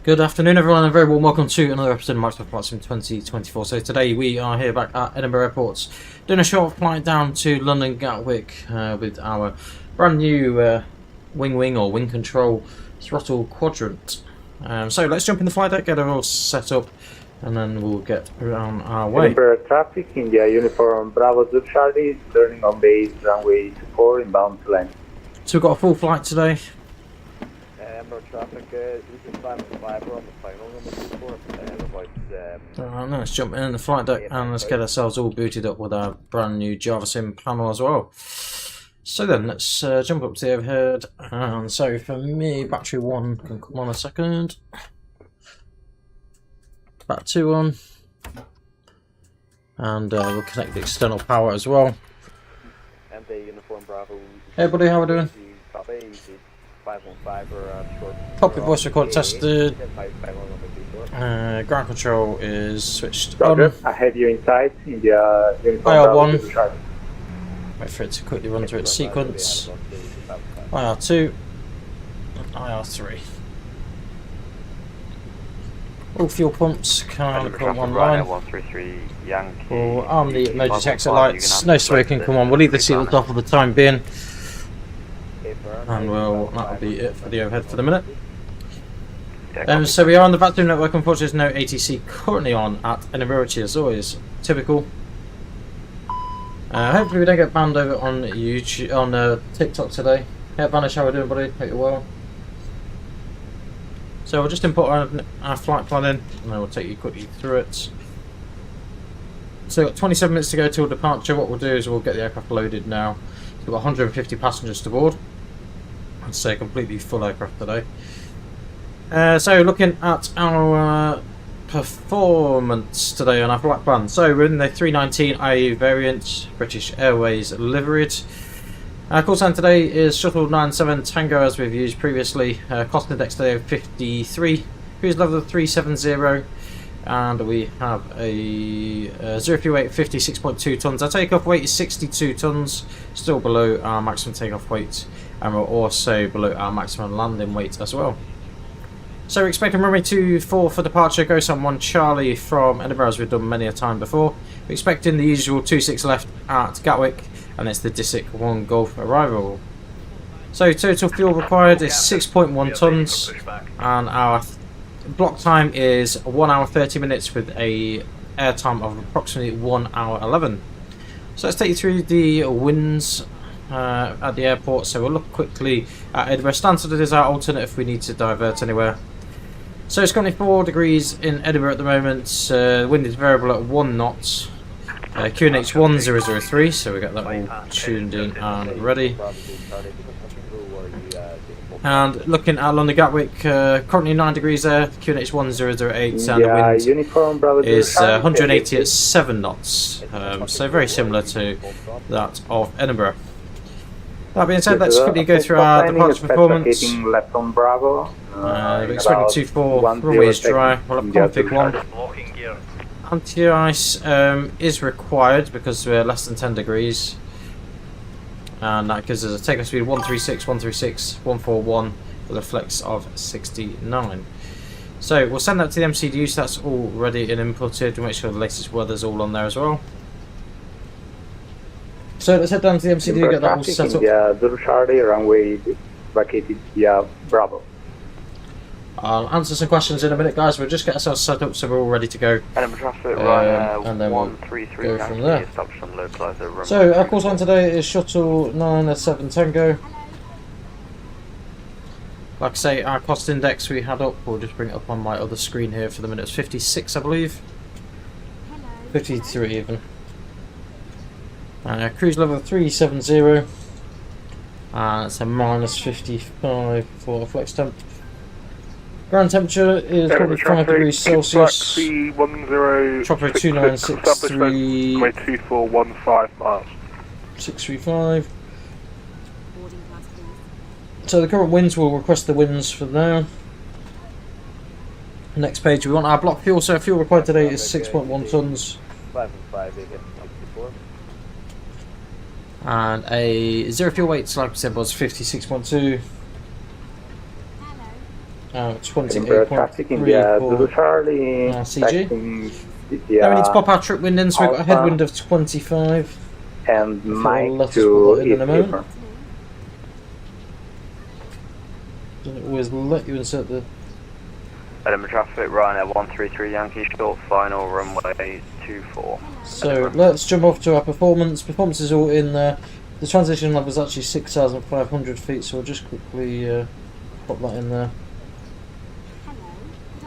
Good afternoon, everyone, and very warm welcome to another episode of Microsoft Flight Sim 2024. So today we are here back at Edinburgh Airport, doing a short flight down to London Gatwick with our brand new WingCTRL Throttle quadrant. So let's jump in the flight deck, get it all set up, and then we'll get on our way. Edinburgh traffic, India Uniform Bravo Zulu Charlie, turning on base runway 24 inbound to land. So we've got a full flight today. Edinburgh traffic, this is 525, we're on the final number 24. Alright, let's jump in the flight deck and let's get ourselves all booted up with our brand new Java Sim panel as well. So then, let's jump up to the overhead. And so for me, battery 1 can come on a second. Battery 2 on. And we'll connect the external power as well. MD Uniform Bravo. Hey buddy, how are we doing? Copy, 515 or short. Copy, voice record tested. Ground control is switched on. I have you inside, India Uniform IR1. Bravo Zulu Charlie. Wait for it to quickly run through its sequence. IR2 and IR3. All fuel pumps can come online. We'll arm the emergency exit lights. No smoking come on. We'll leave the seatbelt off for the time being. And that'll be it for the overhead for the minute. So we are on the VATZOOM network. Unfortunately, there's no ATC currently on at Edinburgh, which is always typical. Hopefully we don't get banned over on YouTube, on TikTok today. Hey Vanish, how are we doing, buddy? Hope you're well. So we'll just import our flight plan in, and then we'll take you quickly through it. So we've got 27 minutes to go till departure. What we'll do is we'll get the aircraft loaded now. So we've got 150 passengers to board. I'd say a completely full aircraft today. So looking at our performance today on our flight plan. So we're in the 319 IAU variant, British Airways liveried. Our call sign today is Shuttle 97 Tango, as we've used previously. Cost index today of 53, cruise level of 370, and we have a 0 fuel weight 56.2 tonnes. Our takeoff weight is 62 tonnes, still below our maximum takeoff weight, and we're also below our maximum landing weight as well. So we're expecting runway 24 for departure, go Sun 1 Charlie from Edinburgh, as we've done many a time before. We're expecting the usual 26 left at Gatwick, and it's the DISIC 1 Golf arrival. So total fuel required is 6.1 tonnes, and our block time is 1 hour 30 minutes with a air time of approximately 1 hour 11. So let's take you through the winds at the airport. So we'll look quickly at Edinburgh. Stansted is our alternate if we need to divert anywhere. So it's currently 4 degrees in Edinburgh at the moment. The wind is variable at 1 knot. QNH 1003, so we got that all tuned in and ready. And looking at London Gatwick, currently 9 degrees there, QNH 1008, and the wind is 180 at 7 knots. So very similar to that of Edinburgh. That being said, let's quickly go through our departure performance. Left on Bravo. We're expecting 2-4, runway is dry, we'll have config 1. Anti-ice is required because we're less than 10 degrees. And that gives us a takeoff speed of 136, 136, 141 with a flex of 69. So we'll send that to the MCDU, so that's all ready and inputted. We'll make sure the latest weather's all on there as well. So let's head down to the MCDU, get that all set up. Yeah, Zulu Charlie, runway vacated via Bravo. I'll answer some questions in a minute, guys. We'll just get ourselves set up so we're all ready to go. Edinburgh traffic, and then we'll go from there. So our call sign today is Shuttle 97 Tango. Like I say, our cost index we had up, we'll just bring it up on my other screen here for the minute. It's 56, I believe. 53 even. Cruise level 370. It's a minus 55 for flex temp. Ground temperature is probably 5 degrees Celsius. Chopper 2963. 2415 miles. 635. So the current winds, will request the winds for now. Next page, we want our block fuel. So fuel required today is 6.1 tonnes. And a 0 fuel weight, like we said, was 56.2. Edinburgh traffic, India, Zulu Charlie, CG. taxing Now we need to India, pop our trip wind in, so we've got a Alpha. headwind of 25. and I'll Mike let us to put that in East a moment. Clipper. Doesn't always let you insert the... Edinburgh traffic, Ryanair 133 Yankee, short final, runway 24. So let's jump off to our performance. Performance is all in there. The transition level is actually 6,500 feet, so we'll just quickly pop that in there.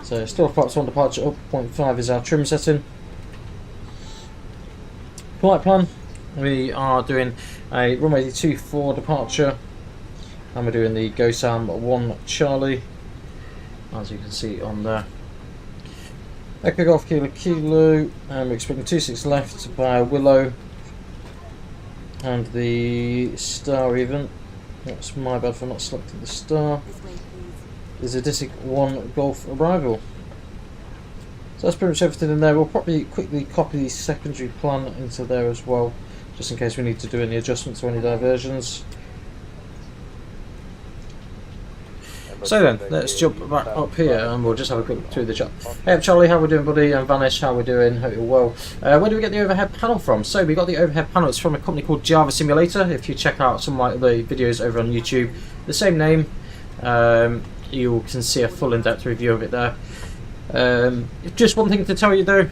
So still flight 1 departure up, 0.5 is our trim setting. Flight plan, we are doing a runway 24 departure, and we're doing the GoSam 1 Charlie, as you can see on there. Echo Golf Kilo Kilo, and we're expecting 26 left by Willow, and the star even. That's my bad for not selecting the star. There's a Disic 1 Golf arrival. So that's pretty much everything in there. We'll probably quickly copy the secondary plan into there as well, just in case we need to do any adjustments or any diversions. So then, let's jump back up here and we'll just have a quick look through the chat. Hey Charlie, how we doing buddy? And Vanish, how we doing? Hope you're well. Where do we get the overhead panel from? So we got the overhead panel, it's from a company called Java Simulator. If you check out some of the videos over on YouTube, the same name, you can see a full in-depth review of it there. Just one thing to tell you though,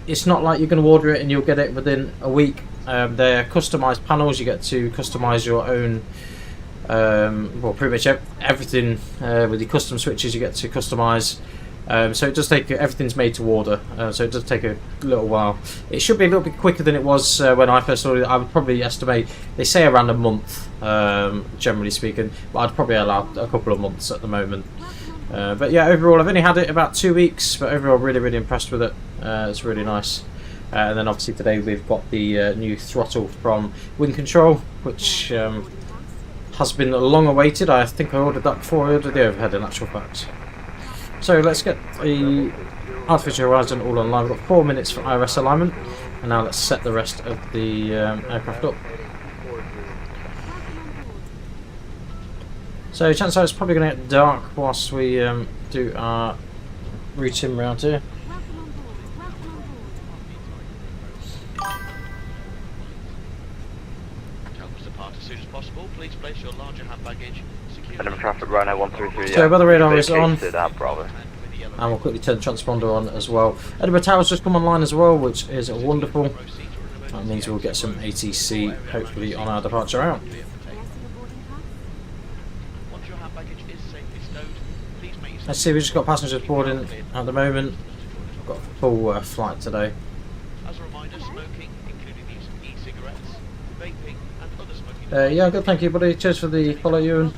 it's not like you're going to order it and you'll get it within a week. They're customized panels, you get to customize your own, well pretty much everything with your custom switches you get to customize. So it does take, everything's made to order, so it does take a little while. It should be a little bit quicker than it was when I first ordered it. I would probably estimate, they say around a month, generally speaking, but I'd probably allow a couple of months at the moment. But yeah, overall I've only had it about 2 weeks, but overall really impressed with it. It's really nice. And then obviously today we've got the new throttle from WingCTRL, which has been long awaited. I think I ordered that before I ordered the overhead in actual fact. So let's get the artificial horizon all online. We've got 4 minutes for IRS alignment, and now let's set the rest of the aircraft up. So chances are it's probably going to get dark whilst we do our routine round here. Edinburgh traffic, Ryanair 133. So weather radar is on, Bravo. and we'll quickly turn the transponder on as well. Edinburgh Tower's just come online as well, which is wonderful. That means we'll get some ATC hopefully on our departure out. Let's see, we've just got passengers boarding at the moment. We've got a full flight today. Yeah, good, thank you buddy. Cheers for the follow, Ewan.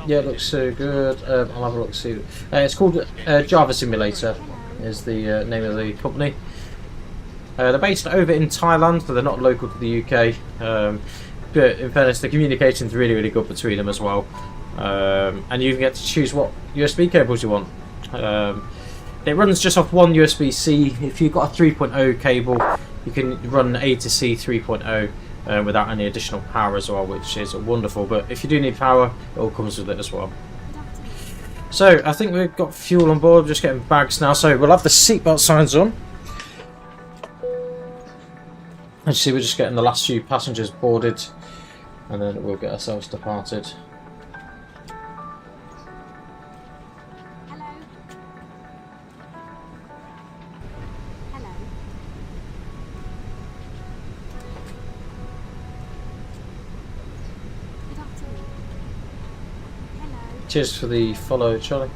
Yeah, it looks good. I'll have a look, see. It's called Java Simulator is the name of the company. They're based over in Thailand, so they're not local to the UK. But in fairness, the communication's really good between them as well. And you can get to choose what USB cables you want. It runs just off one USB-C. If you've got a 3.0 cable, you can run A to C 3.0 without any additional power as well, which is wonderful. But if you do need power, it all comes with it as well. So I think we've got fuel on board. Just getting bags now. So we'll have the seatbelt signs on. As you see, we're just getting the last few passengers boarded, and then we'll get ourselves departed. Cheers for the follow, Charlie.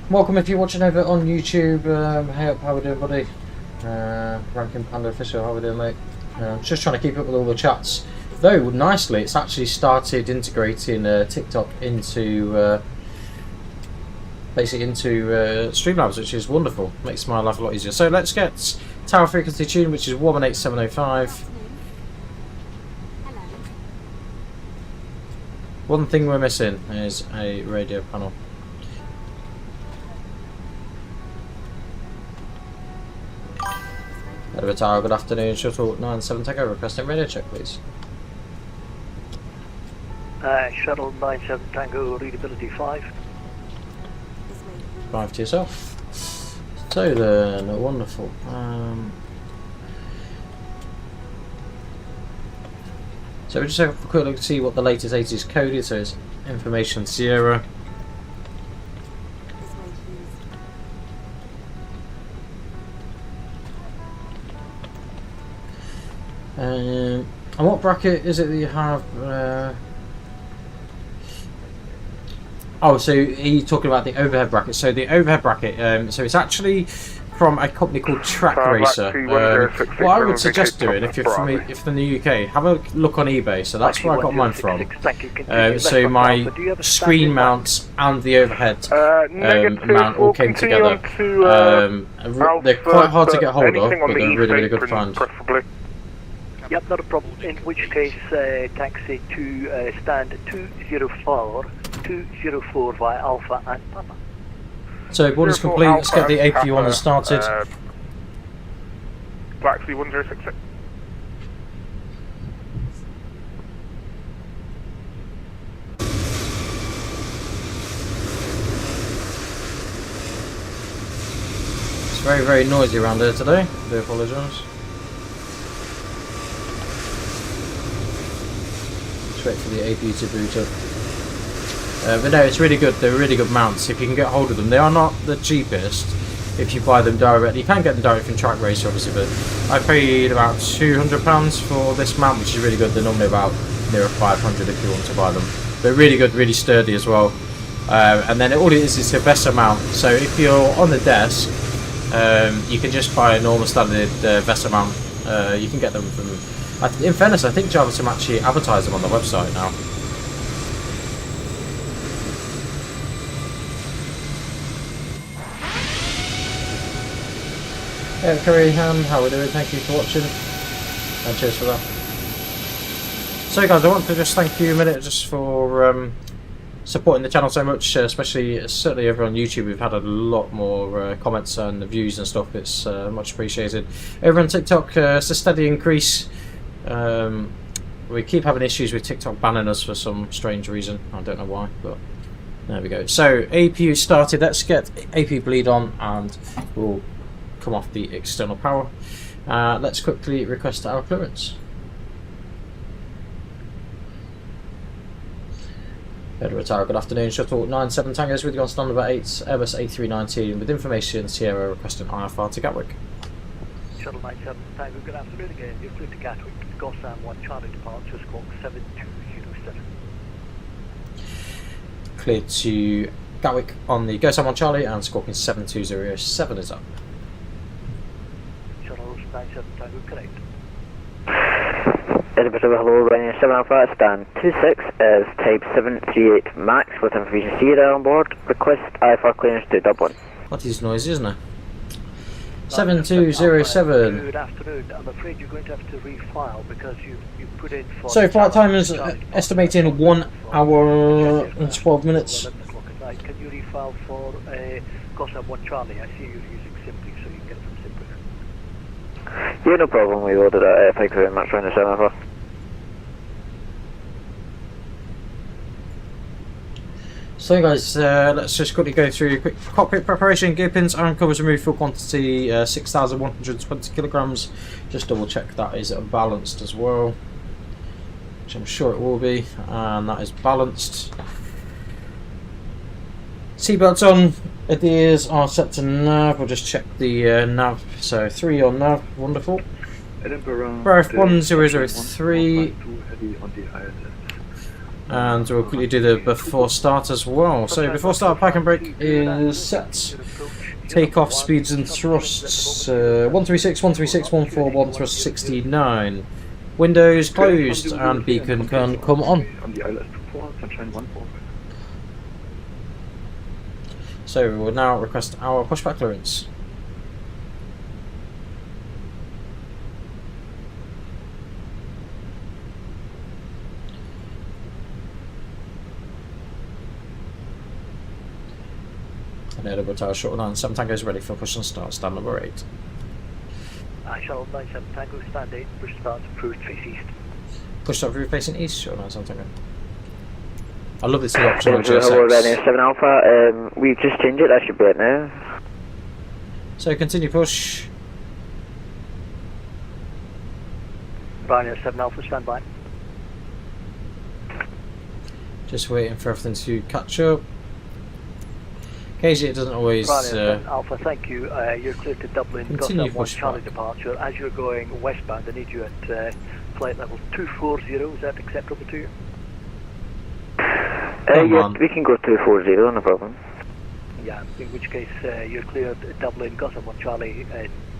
Welcome if you're watching over on YouTube. Hey up, how we doing, buddy? Rankin Panda Official, how we doing, mate? Just trying to keep up with all the chats. Though, nicely, it's actually started integrating TikTok into basically into Streamlabs, which is wonderful. Makes my life a lot easier. So let's get tower frequency tune, which is 118,705. One thing we're missing is a radio panel. Edinburgh Tower, good afternoon. Shuttle 97 take over. Requesting radio check, please. Shuttle 97 Tango, readability 5. 5 to yourself. So then, wonderful. So we just have a quick look to see what the latest 80 is coded. So it's information Sierra. And what bracket is it that you have? Oh, so you're talking about the overhead bracket. So the overhead bracket, so it's actually from a company called Track Racer. What I would suggest doing, if you're in the UK, have a look on eBay. So that's where I got mine from. So my screen mounts and the overhead mount all came together. They're quite hard to get hold of, but they're really, really good to find. Yep, not a problem. In which case, taxi to stand 204 via Alpha and Papa. So, boarding's complete. Let's get the AP1 started. Black 1066. It's very, very noisy around here today. I do apologise. Just wait for the AP to boot up. But no, it's really good. They're really good mounts if you can get hold of them. They are not the cheapest if you buy them directly. You can get them directly from Track Racer, obviously, but I paid about £200 for this mount, which is really good. They're normally about near £500 if you want to buy them. They're really good, really sturdy as well. And then all it is a VESA mount. So if you're on the desk, you can just buy a normal standard VESA mount. You can get them from. In fairness, I think Javasim actually advertise them on the website now. Yeah, Curry Ham, how are we doing? Thank you for watching, and cheers for that. So guys, I want to just thank you a minute just for supporting the channel so much, especially certainly over on YouTube. We've had a lot more comments and views and stuff. It's much appreciated. Over on TikTok, it's a steady increase. We keep having issues with TikTok banning us for some strange reason. I don't know why, but there we go. So APU started. Let's get AP bleed on, and we'll come off the external power. Let's quickly request our clearance. Edward Tower, good afternoon. Shuttle 97 Tangos with you on standard about 8, Airbus A319 with information Sierra requesting IFR to Gatwick. Shuttle 97 Tango, good afternoon again. You're through to Gatwick, Gotham 1 Charlie departure, squawk 7207. Clear to Gatwick on the Gotham 1 Charlie and squawking 7207 is up. 97 Tango, correct. Edinburgh, hello, running 7 Alpha, stand 26 is type 738 Max with information Sierra on board. Request IFR clearance to Dublin. What is noisy, isn't it? 7207. Good afternoon. I'm afraid you're going to have to refile because you put in for. So, flight time is estimating 1 hour and 12 minutes. 11 o'clock at night. Can you refile for Gotham 1 Charlie? I see you're using Simply, so you can get from Simply. Yeah, no problem, we ordered it. Thank you very much, running 7 Alpha. So guys, let's just quickly go through quick cockpit preparation. Gear pins and covers removed, full quantity 6,120 kilograms. Just double check that is balanced as well, which I'm sure it will be, and that is balanced. Seatbelts on, adheres are set to nav. We'll just check the nav. So 3 on nav, wonderful. Ref 1003. And we'll quickly do the before start as well. So before start, park and brake is set. Takeoff speeds and thrusts 136, 136, 141, thrust 69. Windows closed and beacon can come on. So we will now request our pushback clearance. And Edinburgh Tower short line 7 Tango is ready for push and start. Stand number 8. Shuttle 97 Tango, stand 8, push start, approved, face east. Push start through facing east, short line 7 Tango. I love this new option on Hello, Ryanair GSX. 7 Alpha. We've just changed it. That should be it now. So continue push. Ryanair 7 Alpha, stand by. Just waiting for everything to catch up. Occasionally it doesn't always... Ryanair 7 Alpha, thank you. You're clear to Dublin, Continue Gotham 1 push Charlie back. departure. As you're going westbound, I need you at flight level 240. Is that acceptable to you? Come Yeah, on. we can go 240, no problem. Yeah, in which case you're cleared at Dublin, Gotham 1 Charlie,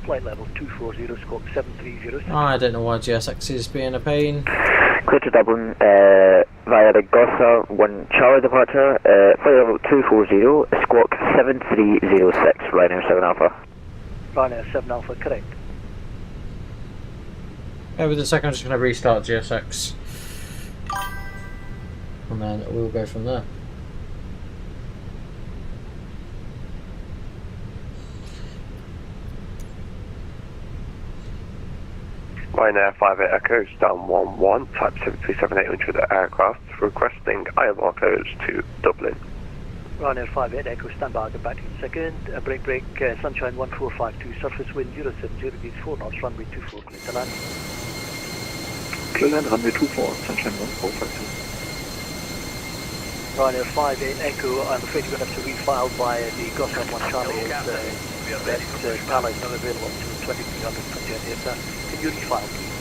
flight level 240, squawk 730. I don't know why GSX is being a pain. Clear to Dublin via the Gotham 1 Charlie departure, flight level 240, squawk 7306, Ryanair 7 Alpha. Ryanair 7 Alpha, correct. With a second, I'm just going to restart GSX. And then we'll go from there. Ryanair 58 Echo, stand 11, type 737-800 aircraft, requesting IMR codes to Dublin. Ryanair 58 Echo, stand by, I'll get back to you in a second. Break, Sunshine 1452, surface wind 070 degrees 4 knots, runway 24, clear to land. Clear land, runway 24, Sunshine 1452. Ryanair 58 Echo, I'm afraid you're going to have to refile via the Gotham 1 Charlie as that Pala is not available until 2300 Can you refile, please?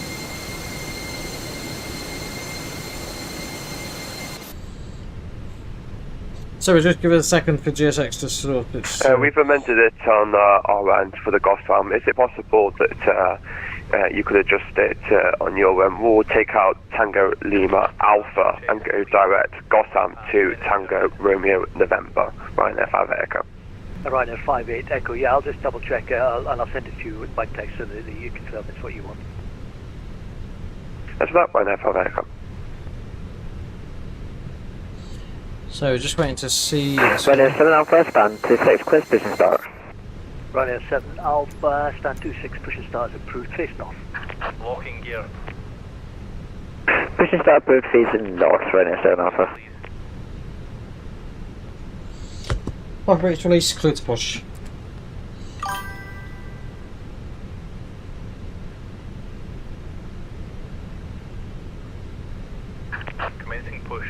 So we'll just give it a second for GSX to sort its... We've amended it on our end for the Gotham. Is it possible that you could adjust it on your end? We'll take out Tango Lima Alpha and go direct Gotham to Tango Romeo November, Ryanair 58 Echo. Ryanair 58 Echo, yeah, I'll just double check and I'll send it to you by text so that you confirm it's what you want. That's that, Ryanair 58 Echo. So we're just waiting to see... Ryanair 7 Alpha, stand 26, clear position start. Ryanair 7 Alpha, stand 26, push and start is approved, face north. Locking gear. Position start approved, facing north, Ryanair 7 Alpha. Operates release, clear to push. Commencing push.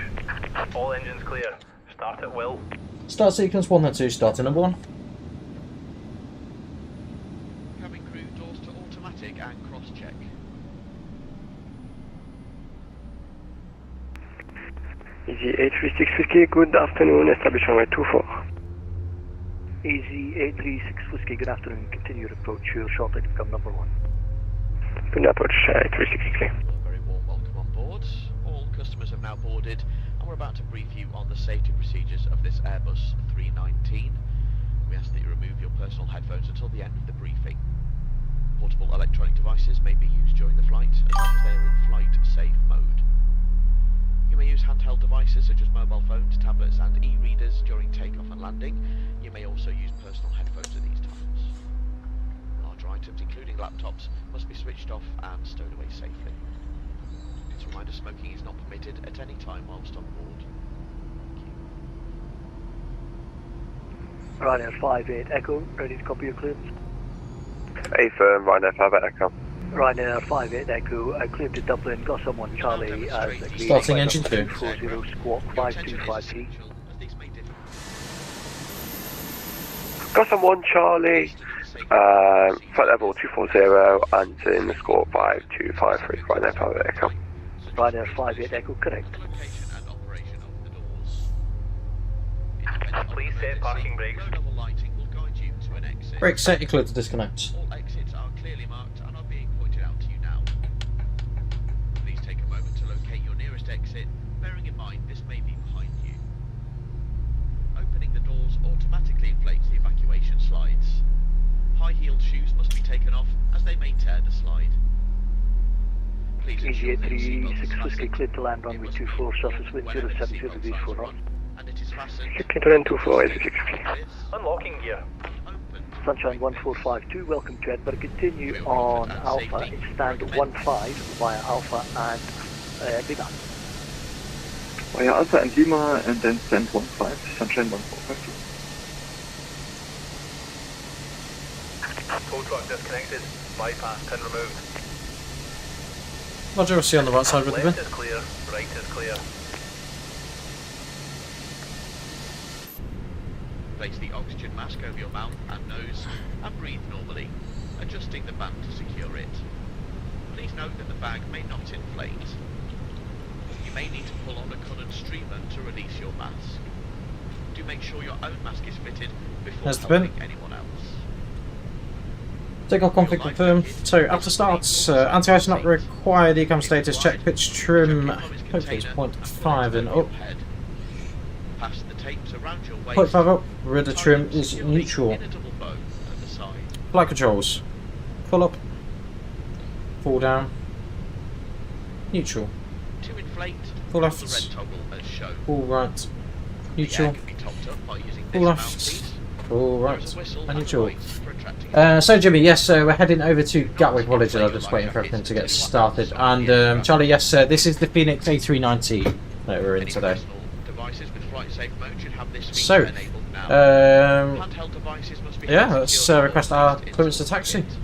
All engines clear. Start at will. Start sequence 1 and 2, starting number 1. Cabin crew, doors to automatic and cross-check. Easy 836 Whiskey, good afternoon, establish runway 24. Easy 836 Whiskey, good afternoon, continue your approach, your short line to become number 1. Good approach, 836 Whiskey. A very warm welcome on board. All customers have now boarded, and we're about to brief you on the safety procedures of this Airbus 319. We ask that you remove your personal headphones until the end of the briefing. Portable electronic devices may be used during the flight, as long as they are in flight safe mode. You may use handheld devices such as mobile phones, tablets and e-readers during takeoff and landing. You may also use personal headphones at these times. Larger items, including laptops, must be switched off and stowed away safely. It's a reminder, smoking is not permitted at any time whilst on board. Thank you. Ryanair 58 Echo, ready to copy your clearance. A firm, Ryanair 58 Echo. Ryanair 58 Echo, cleared to Dublin, Gotham 1 Charlie, Starting engine 2. 40, squawk 5253. Gotham 1 Charlie, flight level 240 and in the score 5253, Ryanair 58 Echo. Ryanair 58 Echo, correct. Please set parking brakes. Brake set, you're clear to disconnect. All exits are clearly marked and are being pointed out to you now. Please take a moment to locate your nearest exit, bearing in mind this may be behind you. Opening the doors automatically inflates the evacuation slides. High-heeled shoes must be taken off as they may tear the slide. Please Easy ensure that your seatbelt is 836 Whiskey, fastened. cleared to land It runway must be 24, removed surface wind whenever the 070 seatbelt degrees signs 4 are knots. on, and it is fastened. Clear to land 24, 836 Whiskey. Unlocking gear. Sunshine 1452, welcome to Edinburgh. Continue on Alpha, it's stand 15 via Alpha and Lima. Via Alpha and Lima, and then send 15, Sunshine 1452. Tow truck disconnected. Bypass pin removed. Roger, we'll see you on the right side with the bin. Left is clear. Right is clear. Place the oxygen mask over your mouth and nose and breathe normally, adjusting the band to secure it. Please note that the bag may not inflate. You may need to pull on a coloured streamer to release your mask. Do make sure your own mask is fitted before There's the bin. helping anyone else. Take off conflict confirmed. So after starts, anti-ice not required, ecam status check, pitch trim, hopefully it's 0.5 and up. Pass the tapes around your waist. 0.5 up, rudder trim is neutral. In a double bow at the side. Flight controls, pull up, fall down, neutral, To inflate, full pull left, the red toggle as shown. full right, The neutral, air can be topped up by using full this left, mouthpiece. full There right, is a whistle and and a neutral. light for attracting So Jimmy, yes, so we're heading over to Gatwick College and I'm just waiting for everything to get started. And Charlie, yes, this is the Phoenix A319 that we're in Any today. personal devices with flight safe mode should have this feature So, enabled now. um, Handheld devices must be yeah, held let's securely request our into clearance to the taxi. cockpit.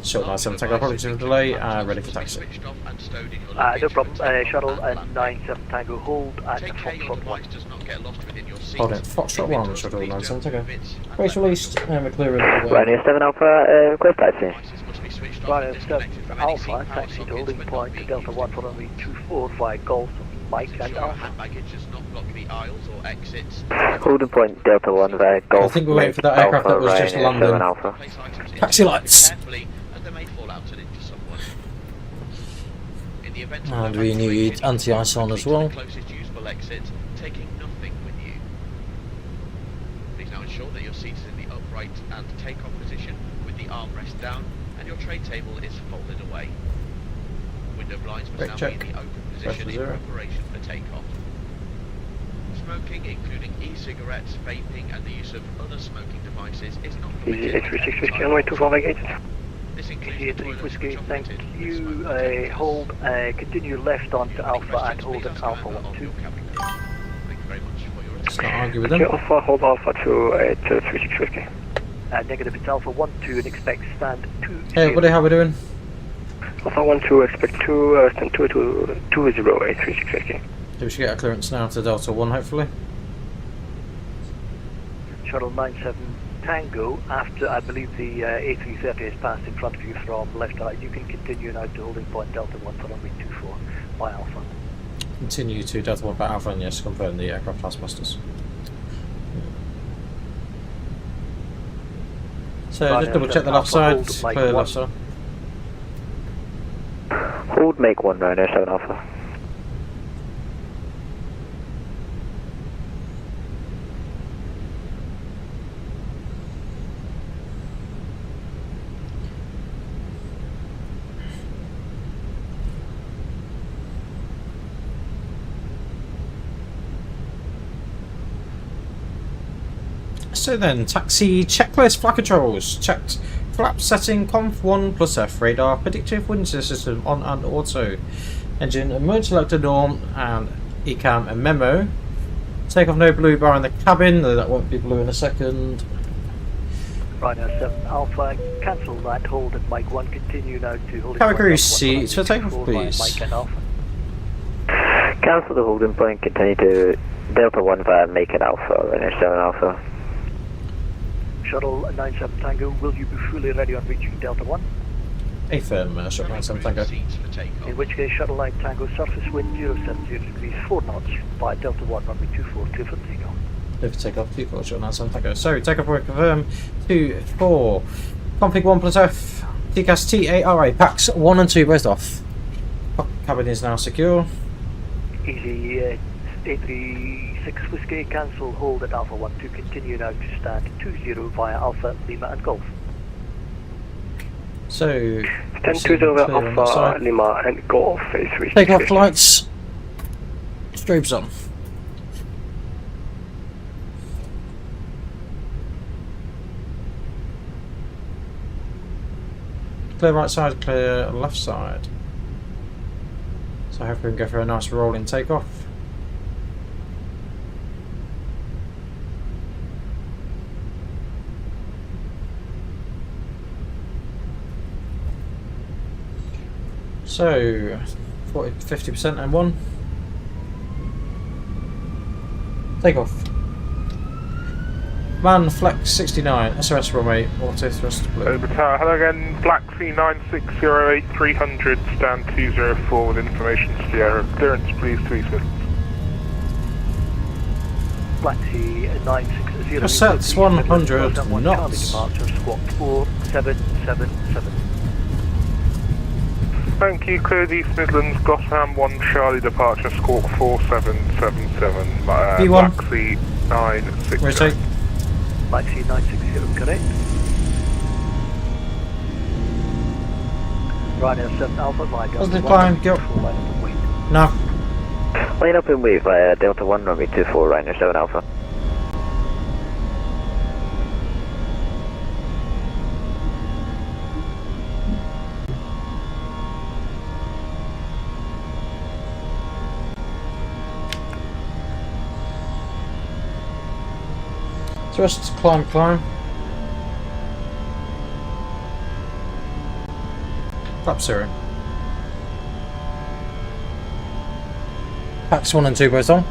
Short night 7 Tango, apologies for the delay, ready for taxi. Switched off and stowed in your No luggage problem. for takeoff Shuttle and landing. 97 Tango hold at Take care your Foxtrot 1. device does not get lost within your seat. Hold it, Foxtrot If it 1, does, shuttle please 97 don't Tango. move it and Race let released, and we're clearing the way. Ryanair 7 Alpha, request taxi. Devices must be switched off Ryanair and 7 disconnected from any seat Alpha, power taxi to sockets holding when not point to being Delta used. 1 for runway 24 via Golf, Mike and Ensure your Alpha. hand baggage does not block the aisles or exits. Holding point Delta 1 via Golf. I think we're waiting for that aircraft that was just Ryanair landing. 7 Alpha. Place items in Taxi the lights. carefully, as they may fall out and into someone. In the event of And we evacuation, need anti-ice on as retreat to well. the closest usable exit, taking nothing with you. Please now ensure that your seat is in the upright and take-off position with the armrest down and your tray table is folded away. Window blinds must Brake now check. be in the open Pressure position in 0. preparation for takeoff. Smoking, including e-cigarettes, vaping and the use of other smoking devices is not permitted. Easy 83650, runway 24 vacated. This includes Easy the toilets Whiskey, which are thank fitted with you. smoking detectors. Hold, continue left onto Any Alpha and questions, hold please at ask Alpha a member of 1-2. your cabin crew. Thank you very much for your Let's attention. not argue with Okay, them. Alpha, hold Alpha to 3650. Negative, it's Alpha 1-2 and expect stand 2. Hey, buddy, how we doing? Alpha 1-2, expect 2, stand 2 to 208 3650. So we should get a clearance now to Delta 1, hopefully. Shuttle 97 Tango, after I believe the A330 has passed in front of you from left to right, you can continue now to holding point Delta 1 for runway 24 by Alpha. Continue to Delta 1 by Alpha, and yes, confirm the aircraft taskmasters. So Right, just double check the left Alpha, side, hold, Mike clear 1. left side. Hold make 1 Ryanair 7 Alpha. So then, taxi checklist, flight controls, checked. Flap setting, conf 1 plus F, radar, predictive wind system on and auto. Engine, emergency selector norm, and ECAM and memo. Take off no blue bar in the cabin, though that won't be blue in a second. Ryanair 7 Alpha, cancel that, hold at Mike 1, continue now to holding Cabin point crew Delta 1 seats for runway takeoff, 24 via please. Mike and Alpha. Cancel the holding point, continue to Delta 1 via make it Alpha, Ryanair 7 Alpha. Shuttle 97 Tango, will you be fully ready on reaching Delta 1? A firm, shot 97 Tango. Seats for takeoff. In which case, Shuttle 9 Tango, surface wind 070 degrees 4 knots by Delta 1, runway 24, clear for takeoff. Clear for takeoff, 2-4, shot 97 Tango. So, takeoff point confirm, 2-4. Config 1 plus F, TCAS TARA, packs 1 and 2 both off. Cabin is now secure. Easy, A36 Whiskey, cancel, hold at Alpha 1 to continue now to stand 20 via Alpha, Lima and Golf. So, Stand 20 Alpha, Lima and Golf, A360. takeoff lights, strobes on. Clear right side, clear left side. So hopefully we can go for a nice rolling takeoff. So 50% and 1. Take off. Man Flex 69, SOS runway, auto thrust blue. Over tower, hello again, Black C9608 300, stand 204 with information Sierra. Clearance please, 3 seconds. Black Sea 960. Cassettes 100 knots. Departure, squawk 4777. Thank you, cleared East Midlands, Gotham 1 Charlie departure, squawk 4777. B1. Black C960. Rotate. Black Sea 960, correct. Ryanair 7 Alpha, my gun. Positive climb, go. No. Line up and wait via Delta 1 runway 24, Ryanair 7 Alpha. Thrust, climb. Flap 0. Packs 1 and 2 both on.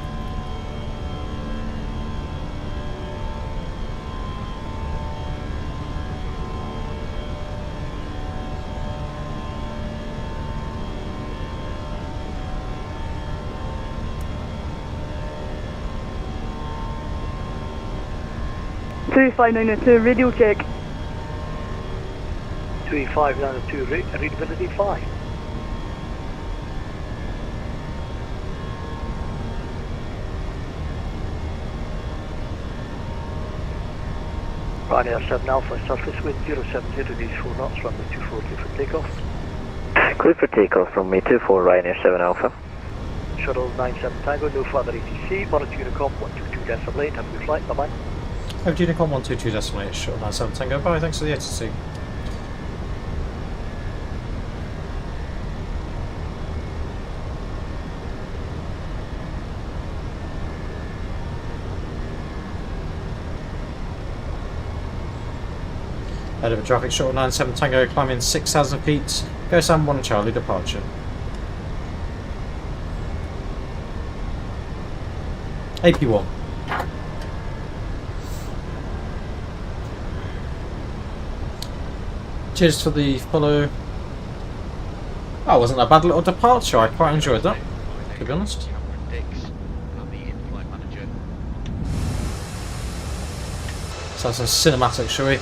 Two 592 radio check. 2592, readability 5. Ryanair 7 Alpha, surface wind 070 degrees 4 knots, runway 24 clear for takeoff. Clear for takeoff, runway 24, Ryanair 7 Alpha. Shuttle 97 Tango, no further ATC, monitor Unicom 122.8, have a good flight, bye bye. Have Unicom 122.8, short 97 Tango, bye, thanks for the ATC. Head over traffic, short 97 Tango, climbing 6,000 feet, go Sam 1 Charlie, departure. AP1. Cheers for the follow. Oh, wasn't a bad little departure, I quite enjoyed that, to be honest. So that's some cinematic, shall we?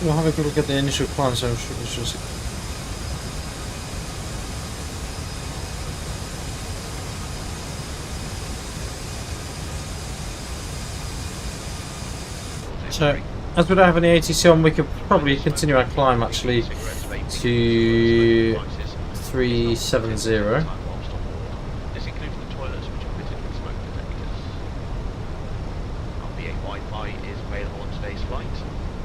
We'll have a good look at the initial climb, so I'm sure we should see. So, as we don't have any ATC on, we could probably continue our climb actually to 370. This includes the toilets which are fitted with smoke detectors. RBA Wi-Fi is available on today's flight.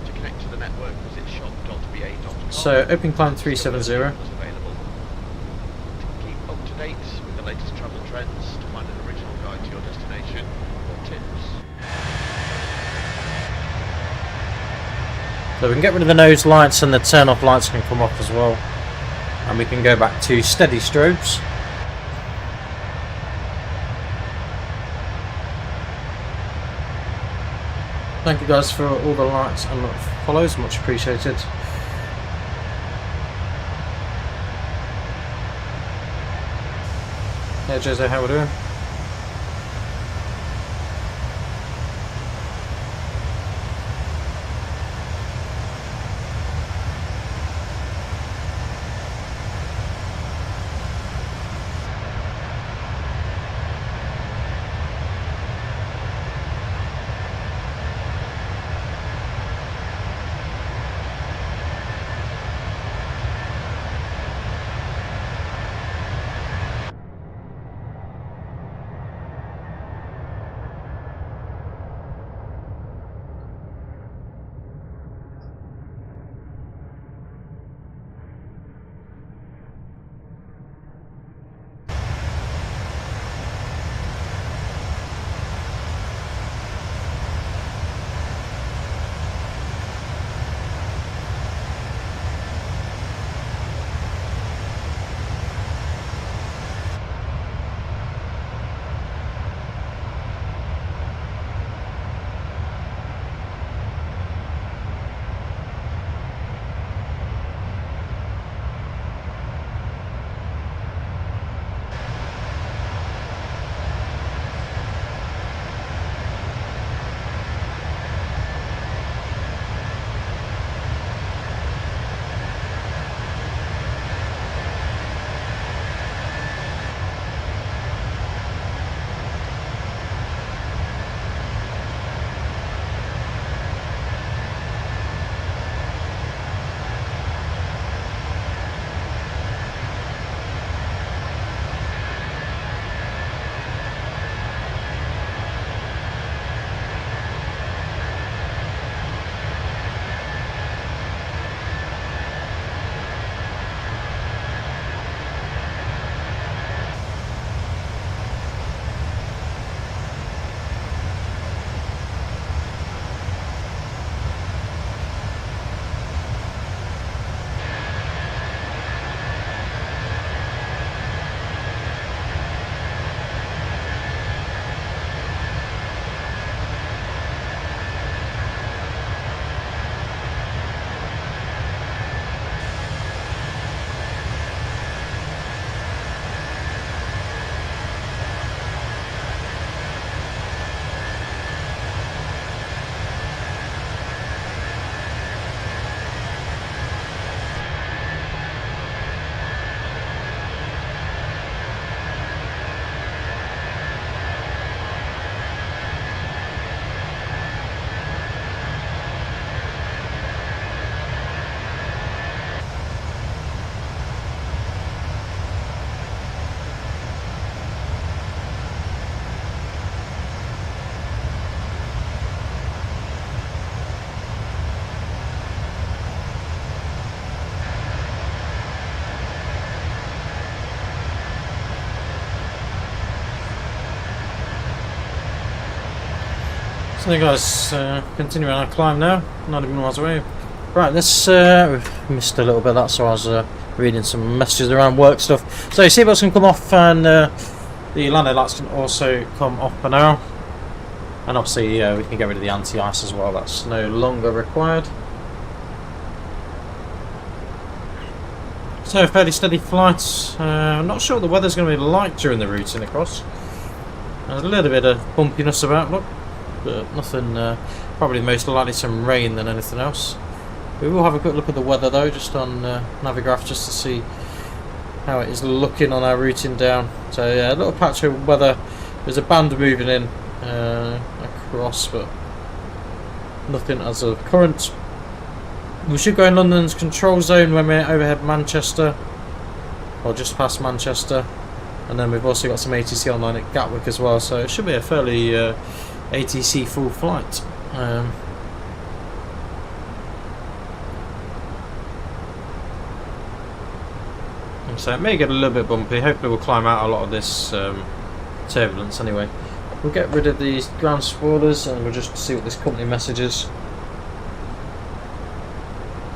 To connect to the network, visit shop.ba.com. So, open climb 370. Available. To keep up to date with the latest travel trends, to find an original guide to your destination, or tips. So we can get rid of the nose lights and the turn off lights can come off as well. And we can go back to steady strobes. Thank you guys for all the likes and follows, much appreciated. Hey Jose, how we doing? So guys, continuing our climb now, not even miles away. Right, let's, we've missed a little bit of that, so I was reading some messages around work stuff. So seatbelts can come off, and the landing lights can also come off for now. And obviously we can get rid of the anti-ice as well, that's no longer required. So fairly steady flights. I'm not sure what the weather's going to be like during the routing across. There's a little bit of bumpiness about, look, but nothing, probably most likely some rain than anything else. We will have a quick look at the weather though, just on Navigraph, just to see how it is looking on our routing down. So yeah, a little patch of weather. There's a band moving in across, but nothing as of current. We should go in London's control zone when we're overhead Manchester, or just past Manchester, and then we've also got some ATC online at Gatwick as well, so it should be a fairly ATC full flight. So it may get a little bit bumpy. Hopefully we'll climb out a lot of this turbulence anyway. We'll get rid of these ground spoilers and we'll just see what this company message is.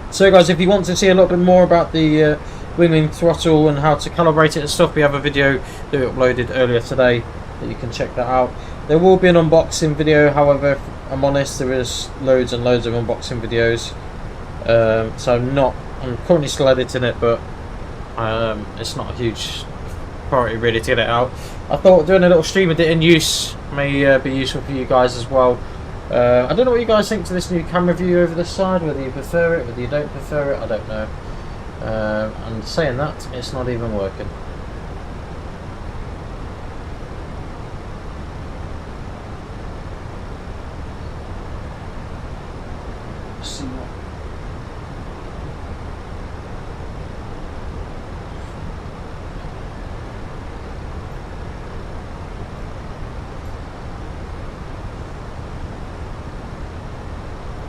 So guys, if you want to see a little bit more about the WingTRL and how to calibrate it and stuff, we have a video that we uploaded earlier today that you can check that out. There will be an unboxing video, however, if I'm honest, there is loads and loads of unboxing videos. So I'm currently still editing it, but it's not a huge priority really to get it out. I thought doing a little stream of it in use may be useful for you guys as well. I don't know what you guys think to this new camera view over the side, whether you prefer it, whether you don't prefer it, I don't know. And saying that, it's not even working.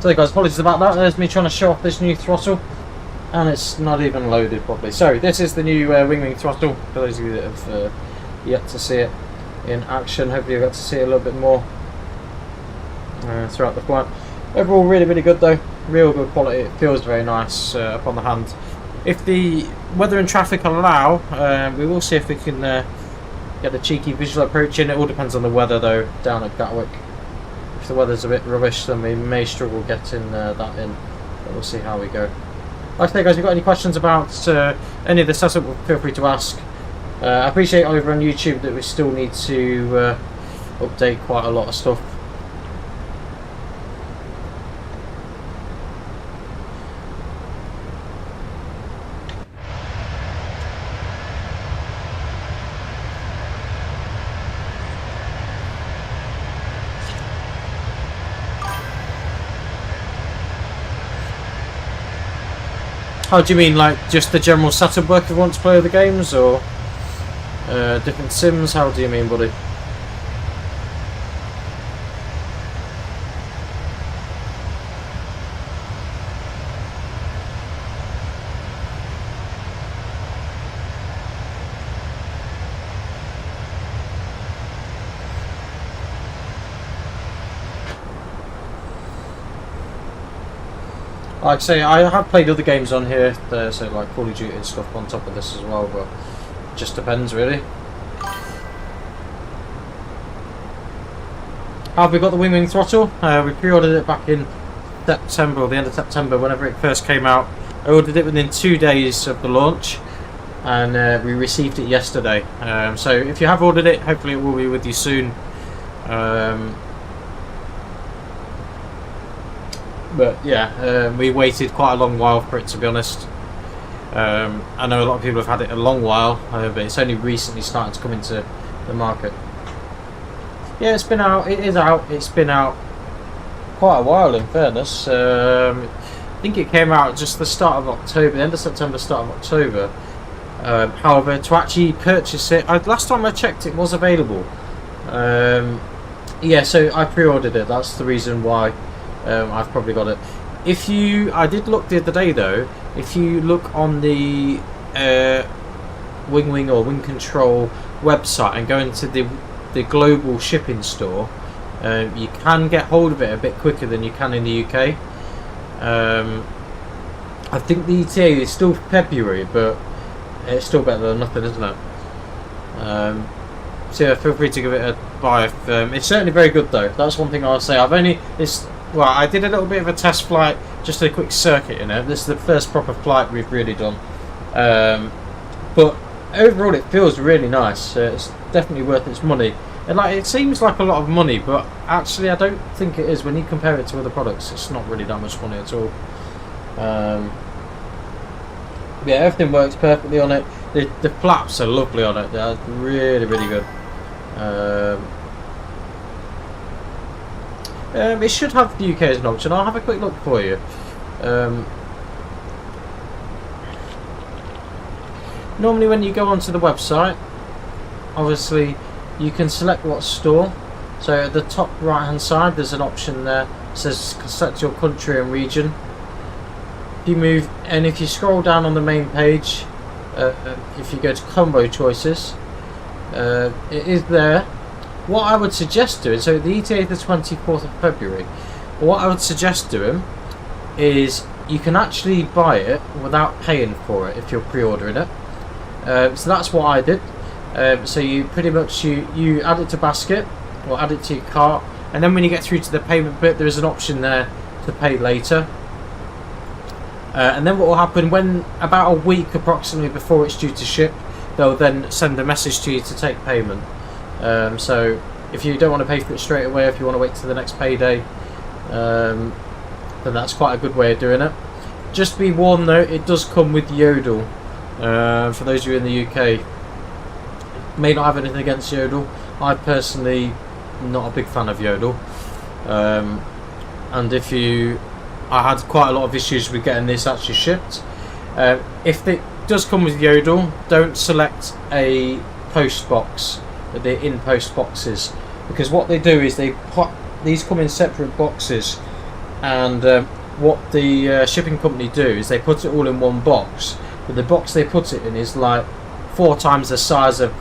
So guys, apologies about that. There's me trying to show off this new throttle, and it's not even loaded properly. So this is the new WingTRL. For those of you that have yet to see it in action, hopefully you got to see it a little bit more throughout the flight. Overall, really good though. Real good quality. It feels very nice upon the hand. If the weather and traffic allow, we will see if we can get a cheeky visual approach in. It all depends on the weather though down at Gatwick. If the weather's a bit rubbish, then we may struggle getting that in, but we'll see how we go. Like I say guys, if you've got any questions about any of the setup, feel free to ask. I appreciate over on YouTube that we still need to update quite a lot of stuff. How do you mean, like just the general setup work if you want to play the games, or different sims? How do you mean, buddy? Like I say, I have played other games on here, so like Call of Duty and stuff on top of this as well, but it just depends really. How have we got the WingTRL? We pre-ordered it back in September, or the end of September, whenever it first came out. I ordered it within 2 days of the launch, and we received it yesterday. So if you have ordered it, hopefully it will be with you soon. But yeah, we waited quite a long while for it, to be honest. I know a lot of people have had it a long while, but it's only recently started to come into the market. Yeah, it's been out. It is out. It's been out quite a while, in fairness. I think it came out just the start of October, the end of September, start of October. However, to actually purchase it, last time I checked, it was available. Yeah, so I pre-ordered it. That's the reason why. I've probably got it. I did look the other day though. If you look on the WingTRL website and go into the global shipping store, You can get hold of it a bit quicker than you can in the UK. I think the ETA is still February, but it's still better than nothing, isn't it? So yeah, feel free to give it a buy. It's certainly very good though. That's one thing I'll say. I did a little bit of a test flight, just a quick circuit in it. This is the first proper flight we've really done. But overall, it feels really nice. It's definitely worth its money. And it seems like a lot of money, but actually, I don't think it is. When you compare it to other products, it's not really that much money at all. Yeah, everything works perfectly on it. The flaps are lovely on it. They're really, really good. It should have the UK as an option. I'll have a quick look for you. Normally when you go onto the website, obviously you can select what store. So at the top right hand side there's an option there that says select your country and region. If you scroll down on the main page, if you go to combo choices, it is there. What I would suggest doing, so the ETA is the 24th of February, what I would suggest doing is you can actually buy it without paying for it if you're pre-ordering it. So that's what I did. So you pretty much you add it to basket or add it to your cart, and then when you get through to the payment bit, there is an option there to pay later. And then what will happen, when about a week approximately before it's due to ship, they'll then send a message to you to take payment. So if you don't want to pay for it straight away, if you want to wait till the next payday, then that's quite a good way of doing it. Just be warned though, it does come with Yodel. For those of you in the UK, may not have anything against Yodel. I personally not a big fan of Yodel, and I had quite a lot of issues with getting this actually shipped. If it does come with Yodel, don't select a post box, the in-post boxes, because what they do is these come in separate boxes, and what the shipping company do is they put it all in one box, but the box they put it in is like 4 times the size of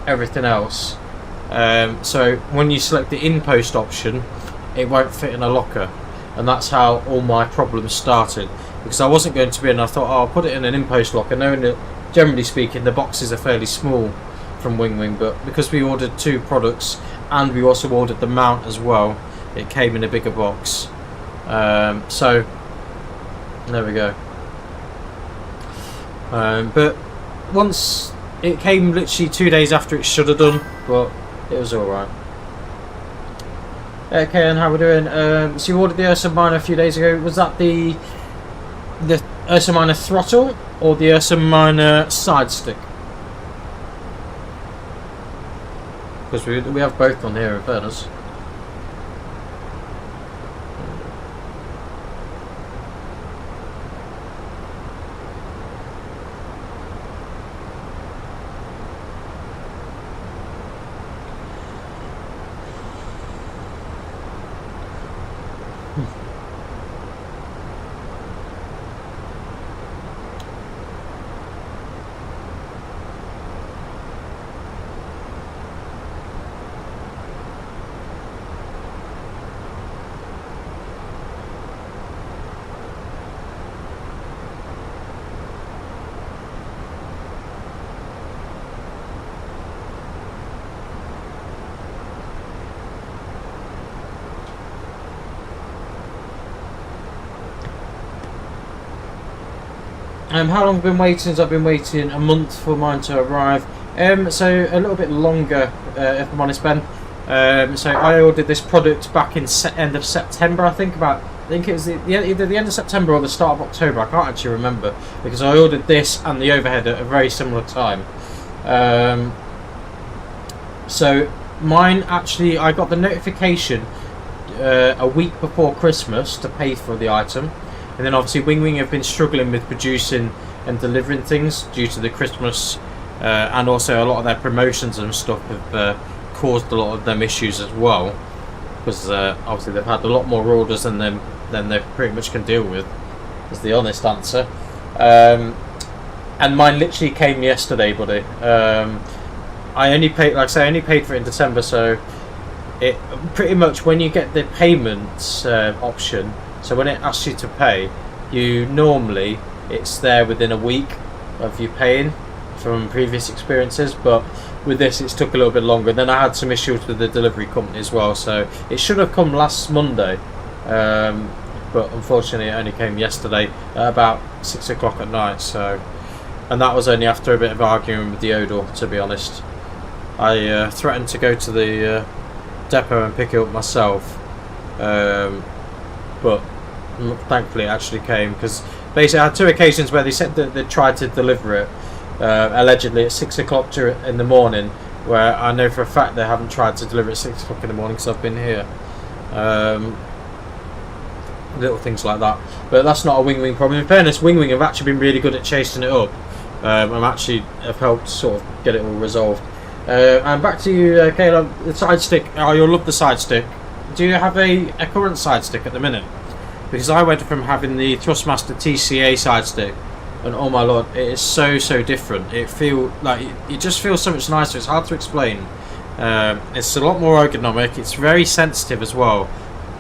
everything else. So when you select the in-post option, it won't fit in a locker. And that's how all my problems started, because I wasn't going to be, and I thought, oh, I'll put it in an in-post locker, knowing that generally speaking the boxes are fairly small from Wing, but because we ordered 2 products and we also ordered the mount as well, it came in a bigger box. So there we go. But once it came literally 2 days after it should have done, but it was alright. Okay, and how we're doing? So you ordered the Ursa Minor a few days ago. Was that the Ursa Minor Throttle or the Ursa Minor Side Stick? Because we have both on here in fairness. How long have I been waiting? I've been waiting a month for mine to arrive. So a little bit longer, if I'm honest, Ben. So I ordered this product back in end of September, I think it was either the end of September or the start of October. I can't actually remember, because I ordered this and the overhead at a very similar time. So mine actually, I got the notification a week before Christmas to pay for the item. And then obviously Wing have been struggling with producing and delivering things due to the Christmas, and also a lot of their promotions and stuff have caused a lot of them issues as well, because obviously they've had a lot more orders than they pretty much can deal with, is the honest answer. And mine literally came yesterday, buddy. I only paid, like I say, I only paid for it in December, so it pretty much, when you get the payment option, so when it asks you to pay, you normally, it's there within a week of you paying from previous experiences, but with this it's took a little bit longer. Then I had some issues with the delivery company as well, so it should have come last Monday, but unfortunately it only came yesterday at about 6 o'clock at night. So, and that was only after a bit of arguing with the Odor, to be honest. I threatened to go to the depot and pick it up myself, but thankfully it actually came, because basically I had 2 occasions where they said that they tried to deliver it allegedly at 6 o'clock in the morning, where I know for a fact they haven't tried to deliver it at 6 o'clock in the morning because I've been here. Little things like that, but that's not a Wing problem. In fairness, Wing have actually been really good at chasing it up. I've helped sort of get it all resolved. And back to you, Caleb, the side stick. Oh, you'll love the side stick. Do you have a current side stick at the minute? Because I went from having the Thrustmaster TCA side stick, and oh my lord, it is so different. It just feels so much nicer. It's hard to explain. It's a lot more ergonomic. It's very sensitive as well,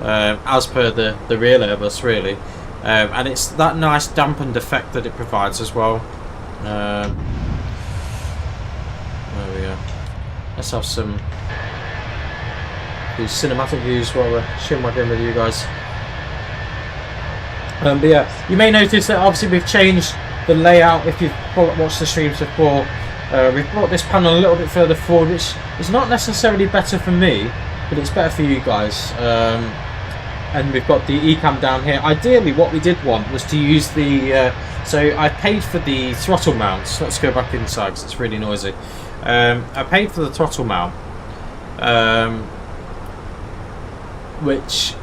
as per the real Airbus, really. And it's that nice dampened effect that it provides as well. There we go. Let's have some these cinematic views while we're shimwagging with you guys. But yeah, you may notice that obviously we've changed the layout. If you've watched the streams before, we've brought this panel a little bit further forward, which is not necessarily better for me, but it's better for you guys. And we've got the eCam down here. Ideally, what we did want was to use the so I paid for the throttle mounts. Let's go back inside because it's really noisy. I paid for the throttle mount, which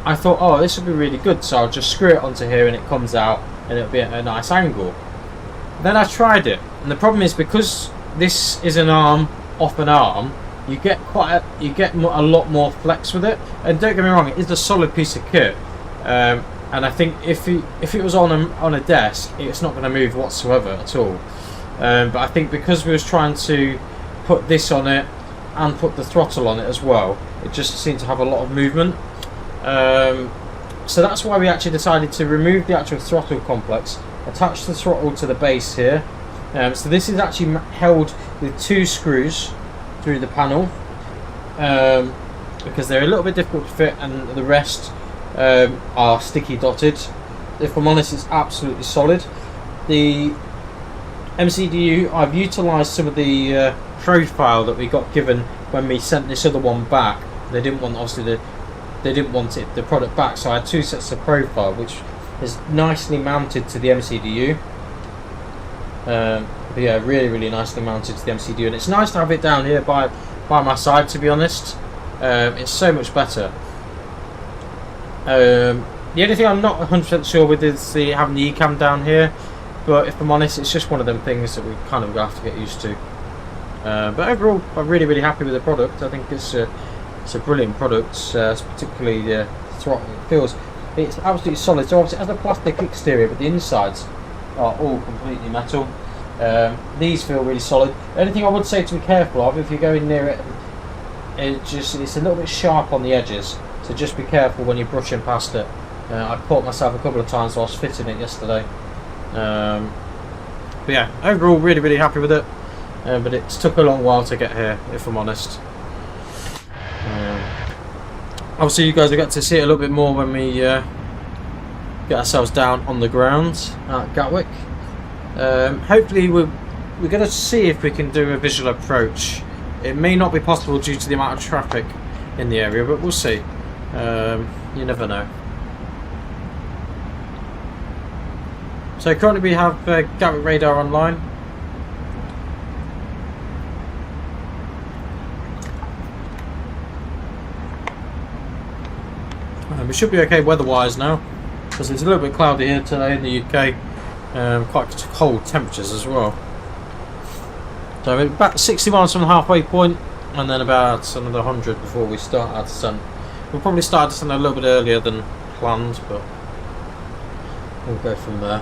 I thought, oh, this would be really good, so I'll just screw it onto here and it comes out and it'll be at a nice angle. Then I tried it, and the problem is, because this is an arm off an arm, you get a lot more flex with it. And don't get me wrong, it is a solid piece of kit, and I think if it was on a desk, it's not going to move whatsoever at all. But I think because we was trying to put this on it and put the throttle on it as well, it just seemed to have a lot of movement. So that's why we actually decided to remove the actual throttle complex, attach the throttle to the base here. So this is actually held with 2 screws through the panel, because they're a little bit difficult to fit, and the rest are sticky dotted. If I'm honest, it's absolutely solid. The MCDU, I've utilised some of the profile that we got given when we sent this other one back. They didn't want, obviously, the product back, so I had 2 sets of profile, which is nicely mounted to the MCDU. But yeah, really nicely mounted to the MCDU, and it's nice to have it down here by my side, to be honest. It's so much better. The only thing I'm not 100% sure with is having the eCam down here, but if I'm honest, it's just one of them things that we kind of have to get used to. But overall, I'm really happy with the product. I think it's a brilliant product, particularly the throttle. It's absolutely solid. So obviously it has a plastic exterior, but the insides are all completely metal. These feel really solid. The only thing I would say to be careful of, if you're going near it, it's a little bit sharp on the edges, so just be careful when you're brushing past it. I caught myself a couple of times whilst fitting it yesterday. But yeah, overall really happy with it. But it's took a long while to get here, if I'm honest. Obviously you guys will get to see it a little bit more when we get ourselves down on the ground at Gatwick. Hopefully we're going to see if we can do a visual approach. It may not be possible due to the amount of traffic in the area, but we'll see. You never know. So currently we have Gatwick radar online. We should be okay weather-wise now, because it's a little bit cloudy here today in the UK. Quite cold temperatures as well. So we're about 60 miles from the halfway point, and then about another 100 before we start our descent. We'll probably start descent a little bit earlier than planned, but we'll go from there.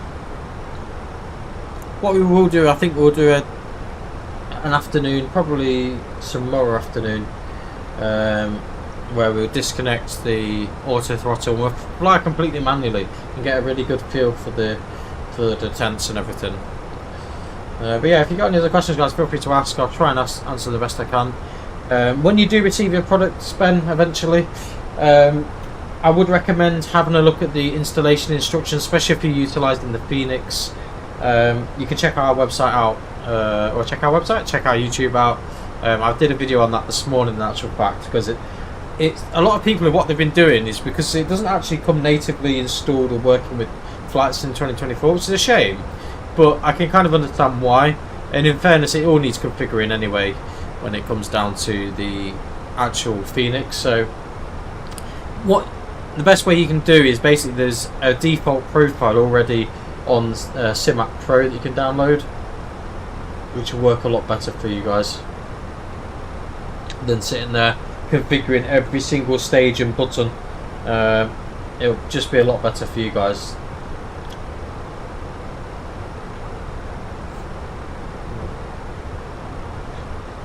What we will do, I think we'll do an afternoon, probably tomorrow afternoon, where we'll disconnect the auto throttle and we'll fly completely manually and get a really good feel for the descents and everything. But yeah, if you've got any other questions, guys, feel free to ask. I'll try and answer the best I can. When you do receive your product, Ben, eventually, I would recommend having a look at the installation instructions, especially if you're utilising the Phoenix. You can check our website out, or check our YouTube out. I did a video on that this morning, in actual fact, because it's a lot of people, what they've been doing is because it doesn't actually come natively installed or working with flights in 2024, which is a shame. But I can kind of understand why, and in fairness, it all needs configuring anyway when it comes down to the actual Phoenix. So what the best way you can do is basically there's a default profile already on SimApp Pro that you can download, which will work a lot better for you guys than sitting there configuring every single stage and button. It'll just be a lot better for you guys.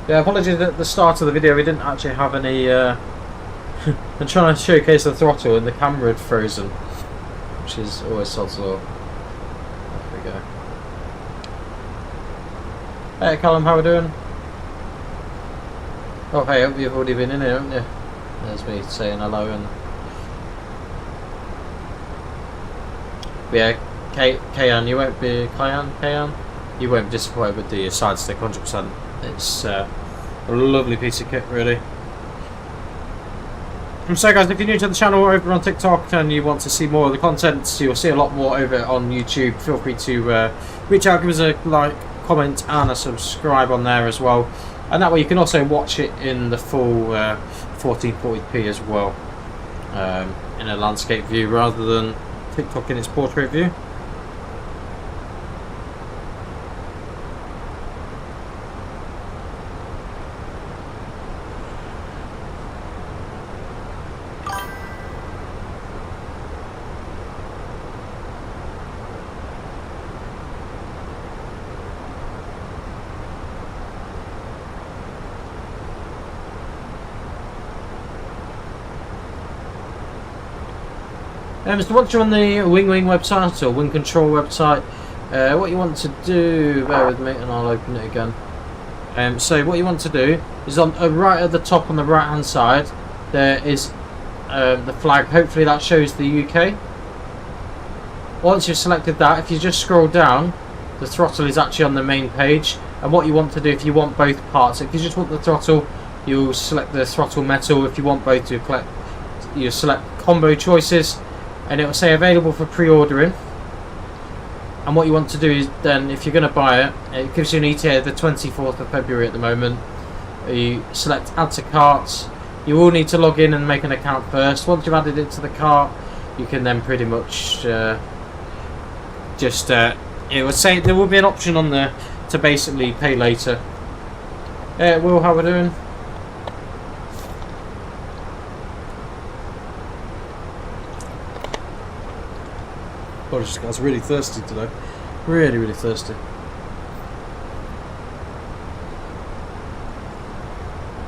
Yeah, apologies at the start of the video we didn't actually have any I'm trying to showcase the throttle and the camera had frozen, which is always sod's law. There we go. Hey Callum, how we doing? Oh hey, I hope you've already been in here, haven't you? There's me saying hello. And yeah, Kayan, you won't be Kayan? You won't be disappointed with the side stick, 100%. It's a lovely piece of kit, really. So guys, if you're new to the channel or over on TikTok and you want to see more of the content, you'll see a lot more over on YouTube. Feel free to reach out, give us a like, comment and a subscribe on there as well. And that way you can also watch it in the full 1440p as well, in a landscape view rather than TikTok in its portrait view. So once you're on the Wing website or WingCTRL website, what you want to do, bear with me and I'll open it again. So what you want to do is on right at the top on the right hand side there is the flag. Hopefully that shows the UK. Once you've selected that, if you just scroll down, the throttle is actually on the main page. And what you want to do, if you want both parts, if you just want the throttle, you'll select the throttle metal. If you want both, you select combo choices. And it will say available for pre-ordering. And what you want to do is then, if you're going to buy it, it gives you an ETA the 24th of February at the moment. You select add to cart. You will need to log in and make an account first. Once you've added it to the cart, you can then pretty much it will say there will be an option on there to basically pay later. Will, how we doing? I was really thirsty today. Really thirsty.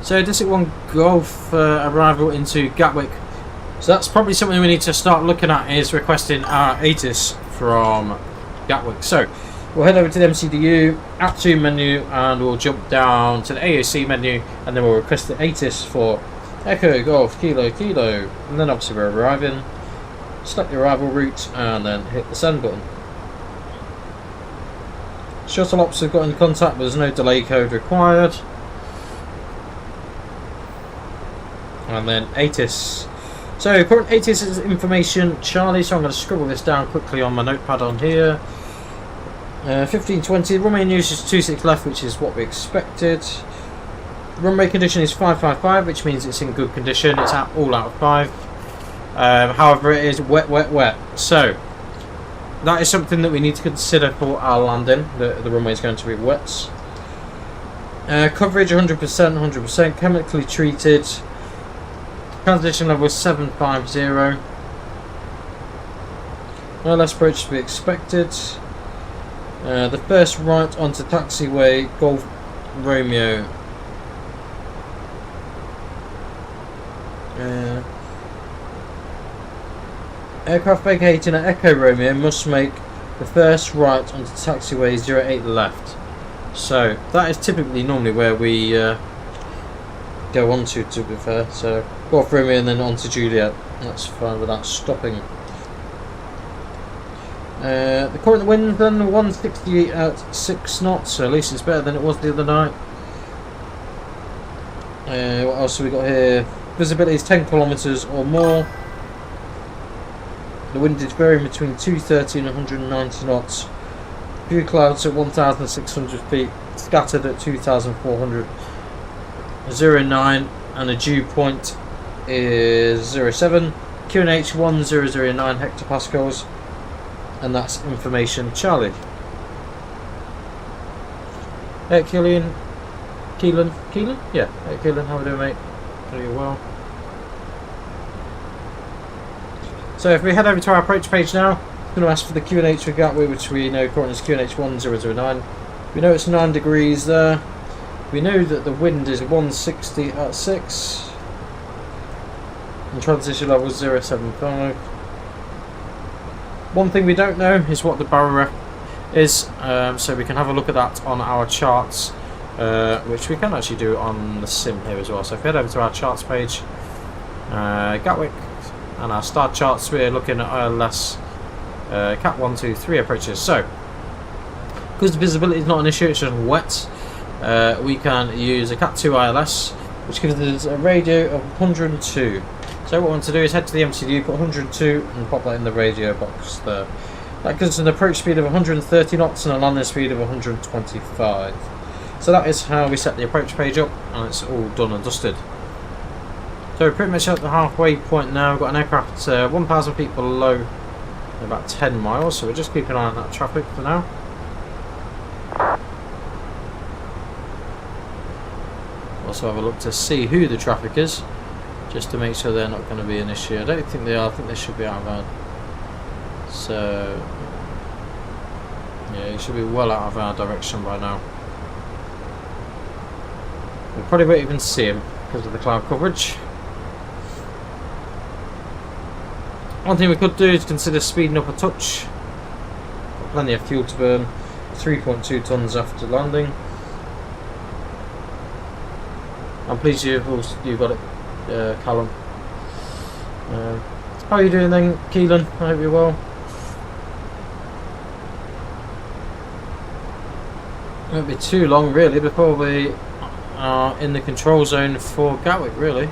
So District 1 Golf arrival into Gatwick. So that's probably something we need to start looking at, is requesting our ATIS from Gatwick. So we'll head over to the MCDU, App 2 menu, and we'll jump down to the AOC menu, and then we'll request the ATIS for Echo Golf Kilo Kilo. And then obviously we're arriving. Select the arrival route and then hit the send button. Shuttle ops have got in contact, but there's no delay code required. And then ATIS. So current ATIS is information Charlie, so I'm going to scribble this down quickly on my notepad on here. 1520, runway news is 26 left, which is what we expected. Runway condition is 555, which means it's in good condition. It's at all out of 5. However, it is wet. So that is something that we need to consider for our landing. The runway is going to be wet. Coverage 100%, chemically treated. Transition level is 750. No less approach to be expected. The first right onto taxiway Golf Romeo. Aircraft vacating at Echo Romeo must make the first right onto taxiway 08 left. So that is typically normally where we go on to be fair. So go off Romeo and then on to Juliet. That's fine without stopping. The current wind then 168 at 6 knots, so at least it's better than it was the other night. What else have we got here? Visibility is 10 kilometers or more. The wind is varying between 230 and 190 knots. Few clouds at 1,600 feet, scattered at 2,400. 09 and the dew point is 07. QNH 1009 hectopascals, and that's information Charlie. Hey Keelan? Yeah, hey Keelan, how are we doing, mate? Are you well? So if we head over to our approach page now, I'm going to ask for the QNH for Gatwick, which we know currently is QNH 1009. We know it's 9 degrees there. We know that the wind is 160 at 6. And transition level is 075. One thing we don't know is what the barrier is, so we can have a look at that on our charts, which we can actually do on the sim here as well. So if we head over to our charts page, Gatwick, and our star charts, we're looking at ILS Cat 1, 2, 3 approaches. So, because the visibility is not an issue, it's just wet, we can use a Cat 2 ILS, which gives us a radio of 102. So what we want to do is head to the MCU, put 102 and pop that in the radio box there. That gives us an approach speed of 130 knots and a landing speed of 125. So that is how we set the approach page up, and it's all done and dusted. So we're pretty much at the halfway point now. We've got an aircraft 1,000 feet below, about 10 miles, so we're just keeping an eye on that traffic for now. Also have a look to see who the traffic is, just to make sure they're not going to be an issue. I don't think they are. I think they should be out of our... So yeah, you should be well out of our direction by now. We probably won't even see him because of the cloud coverage. One thing we could do is consider speeding up a touch. Got plenty of fuel to burn. 3.2 tons after landing. I'm pleased you've got it, Callum. How are you doing then, Keelan? I hope you're well. It won't be too long really before we are in the control zone for Gatwick, really.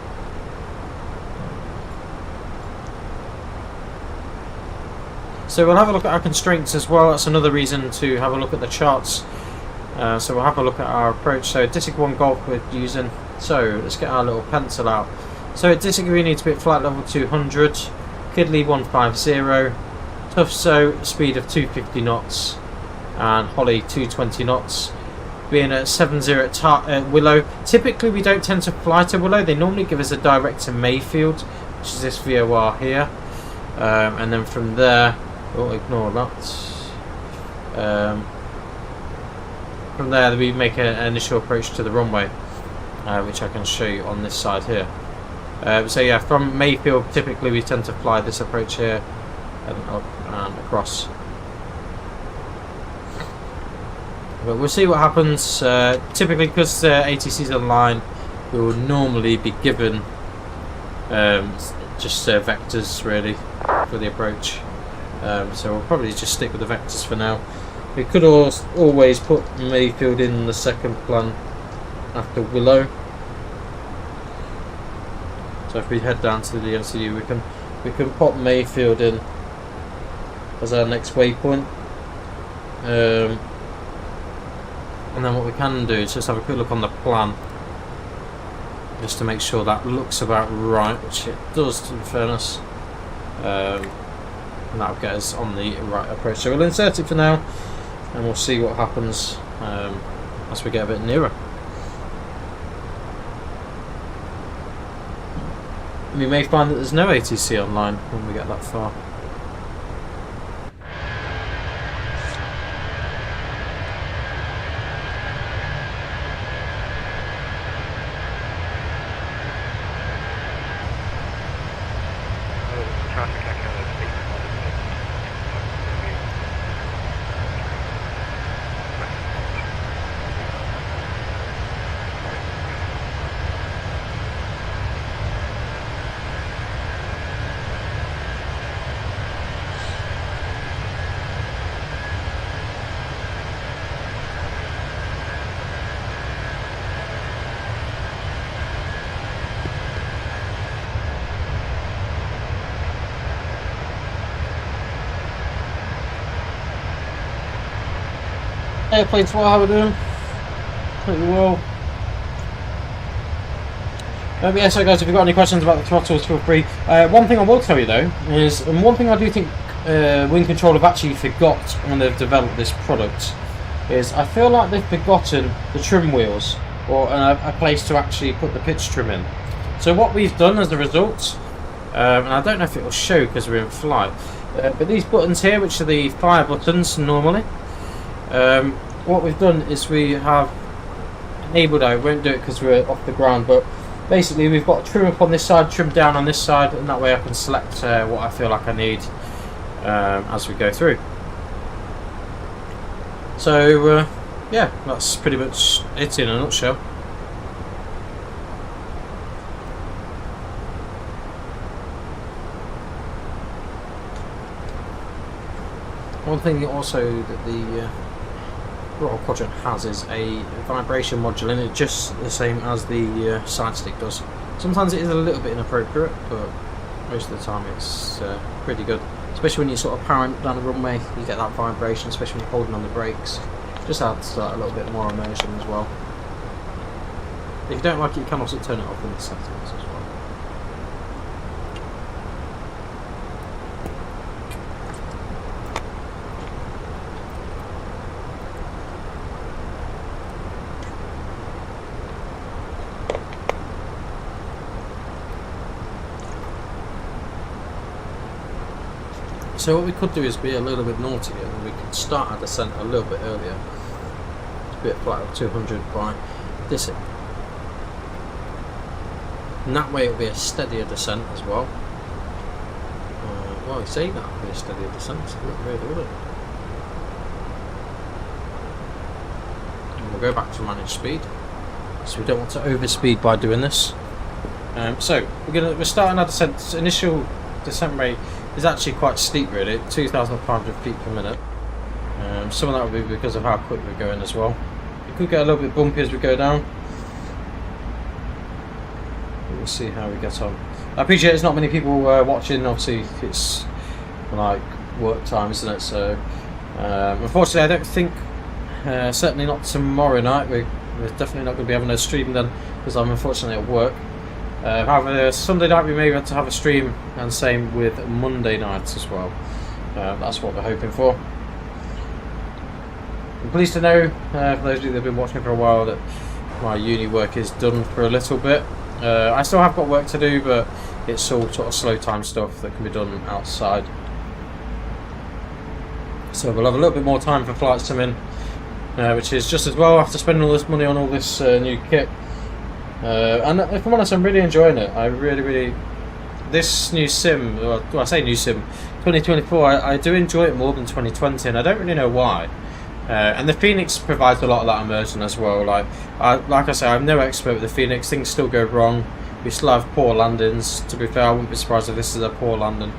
So we'll have a look at our constraints as well. That's another reason to have a look at the charts. So we'll have a look at our approach. So Disic 1 Golf we're using. So let's get our little pencil out. So at Disic we need to be at flight level 200, Kidley 150, Tufso speed of 250 knots, and Holly 220 knots. Being at 70 at Willow. Typically we don't tend to fly to Willow. They normally give us a direct to Mayfield, which is this VOR here, and then from there, we'll ignore that. From there we make an initial approach to the runway, which I can show you on this side here. So yeah, from Mayfield typically we tend to fly this approach here and up and across. But we'll see what happens. Typically, because ATC is online, we will normally be given just vectors really for the approach. So we'll probably just stick with the vectors for now. We could always put Mayfield in the second plan after Willow. So if we head down to the MCU, we can pop Mayfield in as our next waypoint. And then what we can do is just have a quick look on the plan, just to make sure that looks about right, which it does in fairness. And that'll get us on the right approach. So we'll insert it for now, and we'll see what happens as we get a bit nearer. We may find that there's no ATC online when we get that far. Airplanes, what are we doing? Pretty well. Yeah, so guys, if you've got any questions about the throttles, feel free. One thing I will tell you though is, and one thing I do think WingCTRL have actually forgot when they've developed this product, is I feel like they've forgotten the trim wheels, or a place to actually put the pitch trim in. So what we've done as a result, and I don't know if it will show because we're in flight, but these buttons here, which are the fire buttons normally, what we've done is we have enabled, I won't do it because we're off the ground, but basically we've got trim up on this side, trim down on this side, and that way I can select what I feel like I need as we go through. So yeah, that's pretty much it in a nutshell. One thing also that the throttle quadrant has is a vibration module in it, just the same as the side stick does. Sometimes it is a little bit inappropriate, but most of the time it's pretty good. Especially when you're sort of powering down the runway, you get that vibration, especially when you're holding on the brakes. Just adds a little bit more immersion as well. If you don't like it, you can also turn it off in the settings as well. So what we could do is be a little bit naughty and we could start our descent a little bit earlier. It's a bit flat of 200 by this. And that way it'll be a steadier descent as well. Well, you say that will be a steadier descent, so not really, will it? And we'll go back to manage speed. So we don't want to overspeed by doing this. So we're starting our descent. Initial descent rate is actually quite steep, really, 2,500 feet per minute. Some of that will be because of how quick we're going as well. It could get a little bit bumpy as we go down. We'll see how we get on. I appreciate there's not many people watching. Obviously, it's like work time, isn't it? So, unfortunately, I don't think, certainly not tomorrow night. We're definitely not going to be having a stream then, because I'm unfortunately at work. However, Sunday night we may be able to have a stream, and same with Monday nights as well. That's what we're hoping for. I'm pleased to know, for those of you that have been watching for a while, that my uni work is done for a little bit. I still have got work to do, but it's all sort of slow time stuff that can be done outside. So we'll have a little bit more time for flights to in, which is just as well after spending all this money on all this new kit. And if I'm honest, I'm really enjoying it. I really, this new sim, well, I say new sim, 2024, I do enjoy it more than 2020, and I don't really know why. And the Phoenix provides a lot of that immersion as well. Like I say, I'm no expert with the Phoenix. Things still go wrong. We still have poor landings. To be fair, I wouldn't be surprised if this is a poor landing.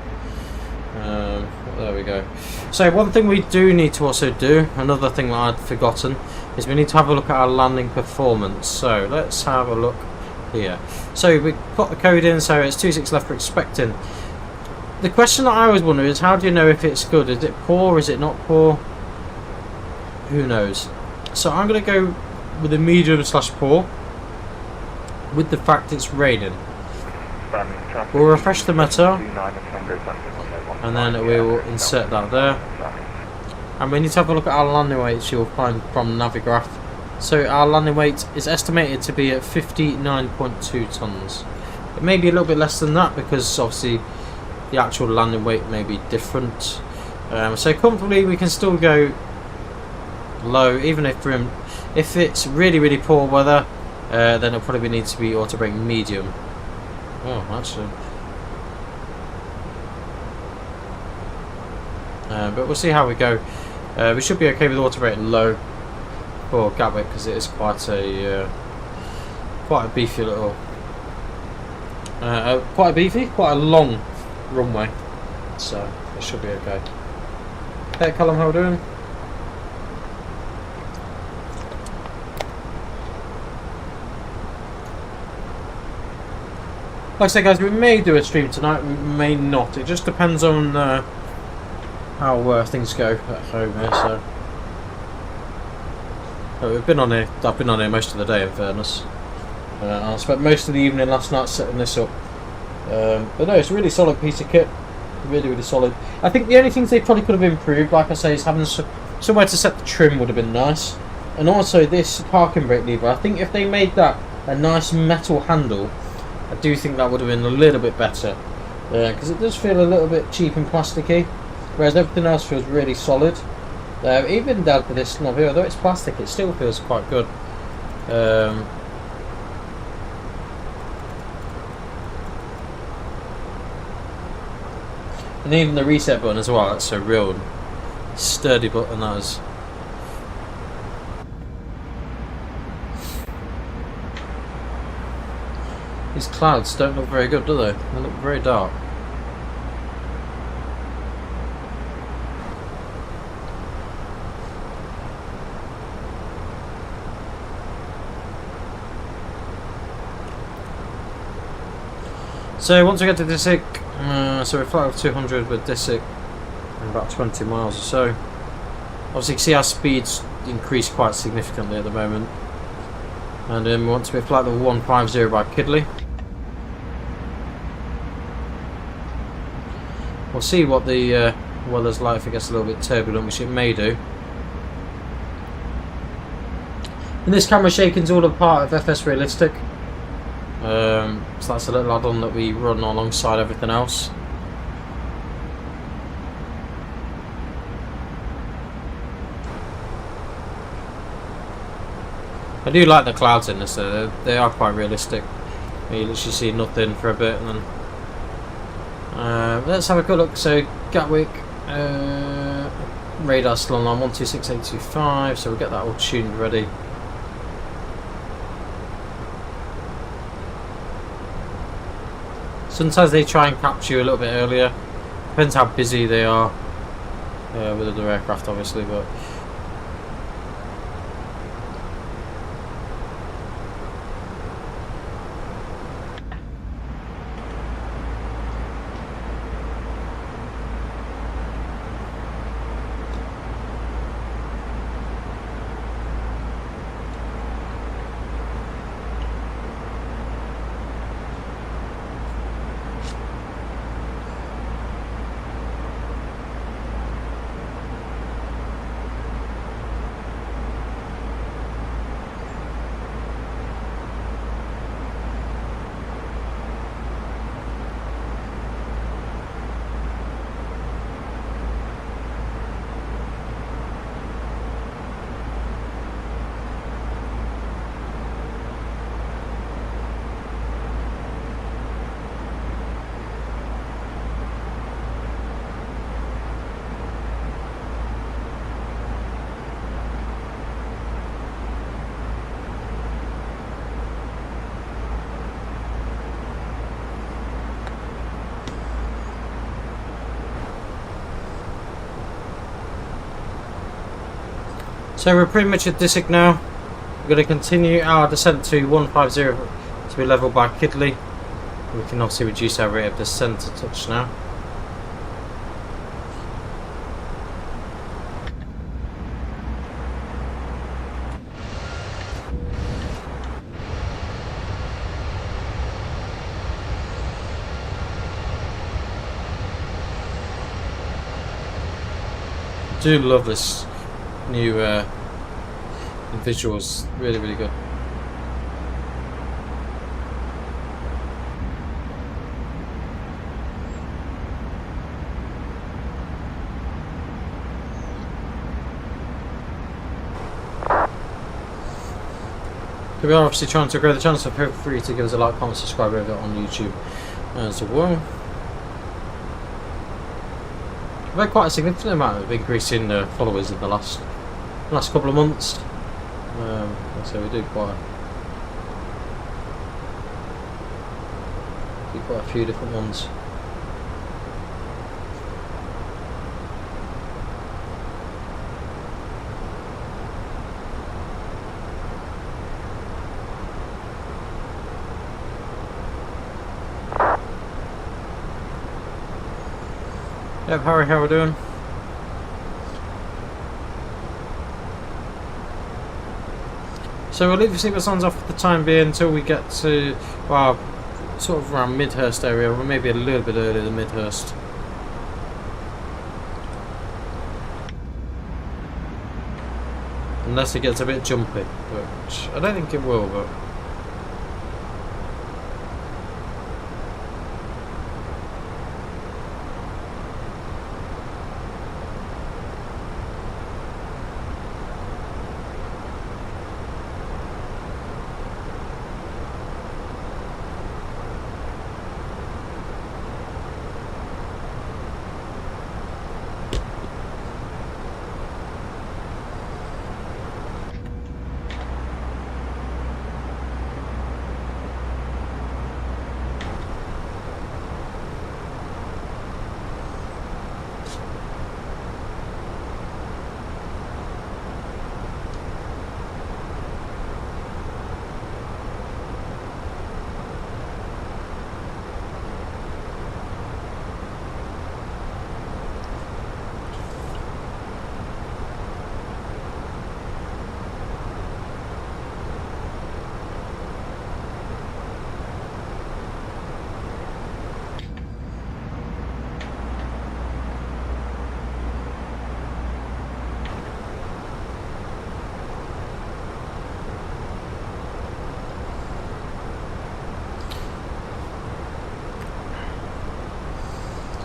There we go. So one thing we do need to also do, another thing that I'd forgotten, is we need to have a look at our landing performance. So let's have a look here. So we put the code in, so it's 26 left for expecting. The question that I always wonder is, how do you know if it's good? Is it poor? Is it not poor? Who knows? So I'm going to go with a medium / poor, with the fact it's raining. We'll refresh the meta, and then we will insert that there. And we need to have a look at our landing weights you'll find from Navigraph. So our landing weight is estimated to be at 59.2 tons. It may be a little bit less than that because obviously the actual landing weight may be different. So comfortably we can still go low, even if it's really poor weather, then it'll probably need to be auto brake medium. Oh, actually. But we'll see how we go. We should be okay with auto brake low for Gatwick because it is quite a beefy little, quite a long runway, so it should be okay. Hey Callum, how are we doing? Like I say guys, we may do a stream tonight, we may not. It just depends on how things go at home here, so We've been on here. I've been on here most of the day, in fairness. I spent most of the evening last night setting this up. But no, it's a really solid piece of kit. Really solid. I think the only things they probably could have improved, like I say, is having somewhere to set the trim would have been nice. And also this parking brake lever. I think if they made that a nice metal handle, I do think that would have been a little bit better. Because it does feel a little bit cheap and plasticky, whereas everything else feels really solid. Even down to this knob here, although it's plastic, it still feels quite good. And even the reset button as well, that's a real sturdy button, that is. These clouds don't look very good, do they? They look very dark. So once we get to Disick, so we're flying with 200 with Disick, about 20 miles or so. Obviously you can see our speeds increased quite significantly at the moment. And we want to be flight level 150 by Kidley. We'll see what the weather's like if it gets a little bit turbulent, which it may do. And this camera shaking's all a part of FS Realistic. So that's a little add-on that we run alongside everything else. I do like the clouds in this though, they are quite realistic. You literally see nothing for a bit and then... let's have a good look. So Gatwick, radar still on 126825, so we'll get that all tuned ready. Sometimes they try and capture you a little bit earlier. Depends how busy they are with other aircraft, obviously, but so we're pretty much at Disick now. We're going to continue our descent to 150 to be level by Kidley. We can obviously reduce our rate of descent a touch now. I do love this new visuals, really good. We are obviously trying to grow the channel, so feel free to give us a like, comment, subscribe over on YouTube as well. We've had quite a significant amount of increase in followers in the last couple of months. So we do quite a few different ones. Yep, Harry, how we doing? So we'll leave the seatbelt signs off for the time being until we get to, well, sort of around Midhurst area, or maybe a little bit earlier than Midhurst. Unless it gets a bit jumpy, which I don't think it will, but...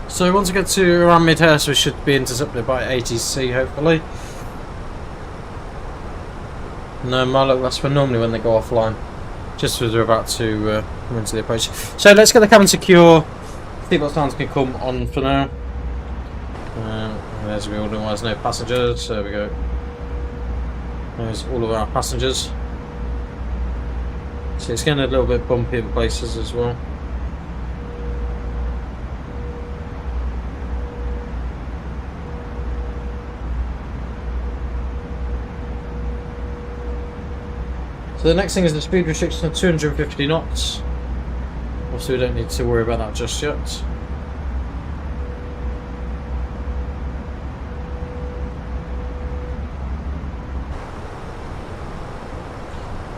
So once we get to around Midhurst, we should be intercepted by ATC, hopefully. No, my luck, that's for normally when they go offline. Just as we're about to come into the approach. So let's get the cabin secure. Seatbelt signs can come on for now. There's we all know there's no passengers. There we go. There's all of our passengers. So it's getting a little bit bumpy in places as well. So the next thing is the speed restriction of 250 knots. Obviously we don't need to worry about that just yet.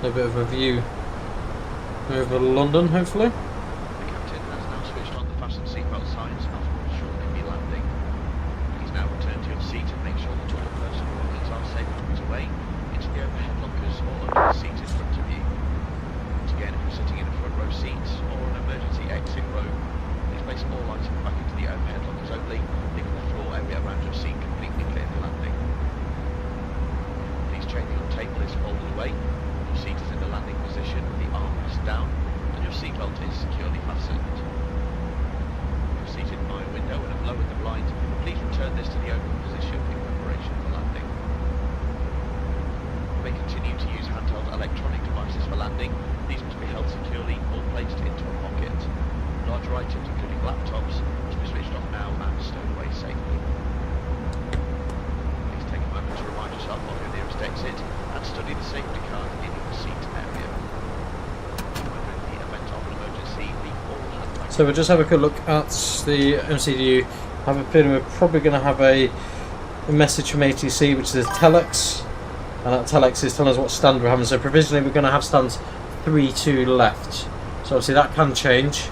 A bit of a view over London, hopefully. The captain has now switched on the fasten seatbelt signs and will shortly be landing. Please now return to your seat and make sure that all personal belongings are safely put away into the overhead lockers or under the seat in front of you. Once again, if you're sitting in a front row seat or an emergency exit row, please place all items back into the overhead lockers only, leaving the floor area around your seat completely clear for landing. Please check that your table is folded away. Your seat is in the landing position with the armrest down and your seatbelt is securely fastened. If you're seated by a window and have lowered the blind, please return this to the open position in preparation for landing. You may continue to use handheld electronic devices for landing. These must be held securely or placed into a pocket. Larger items, including laptops, must be switched off now and stowed away safely. Please take a moment to remind yourself of your nearest exit and study the safety card in your seat area. Whether in the event of an emergency, leave all handbags. So we'll just have a quick look at the MCDU. I have a feeling we're probably going to have a message from ATC, which is a telex, and that telex is telling us what stand we're having. So provisionally we're going to have stands 3-2 left. So obviously that can change,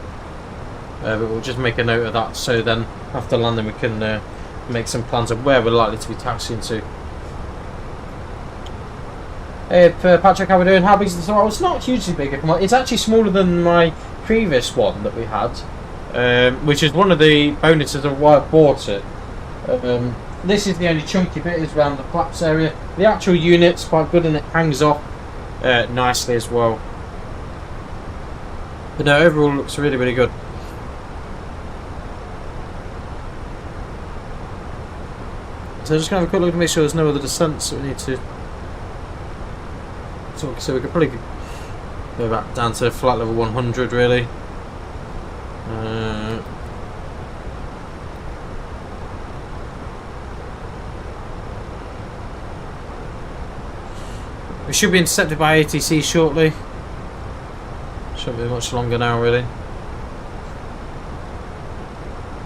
but we'll just make a note of that. So then after landing we can make some plans of where we're likely to be taxiing to. Hey Patrick, how are we doing? How big is the throttle? It's not hugely big. It's actually smaller than my previous one that we had, which is one of the bonuses of why I bought it. This is the only chunky bit, is around the flaps area. The actual unit's quite good and it hangs off nicely as well. But no, overall looks really, really good. So just going to have a quick look to make sure there's no other descents that we need to. So we could probably go back down to flight level 100 really. We should be intercepted by ATC shortly. Shouldn't be much longer now really.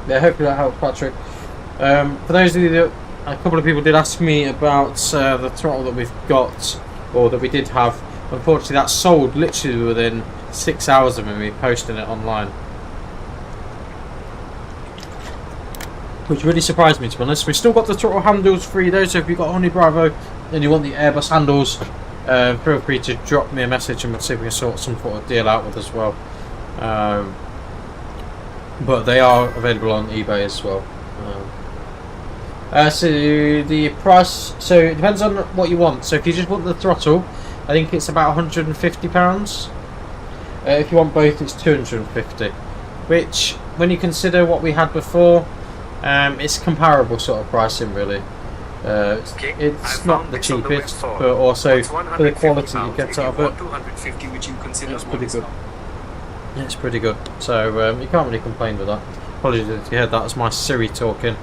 Yeah, hopefully that helps, Patrick. For those of you that, a couple of people did ask me about the throttle that we've got, or that we did have. Unfortunately, that sold literally within 6 hours of me posting it online, which really surprised me, to be honest. We've still got the throttle handles free though, so if you've got Honey Bravo and you want the Airbus handles, feel free to drop me a message and we'll see if we can sort some sort of deal out with as well. But they are available on eBay as well. So the price, so it depends on what you want. So if you just want the throttle, I think it's about £150. If you want both, it's £250, which, when you consider what we had before, it's comparable sort of pricing really. It's not the cheapest, but also for the quality you get out of it, it's pretty good. It's pretty good, so you can't really complain with that. Apologies if you heard that, was my Siri talking.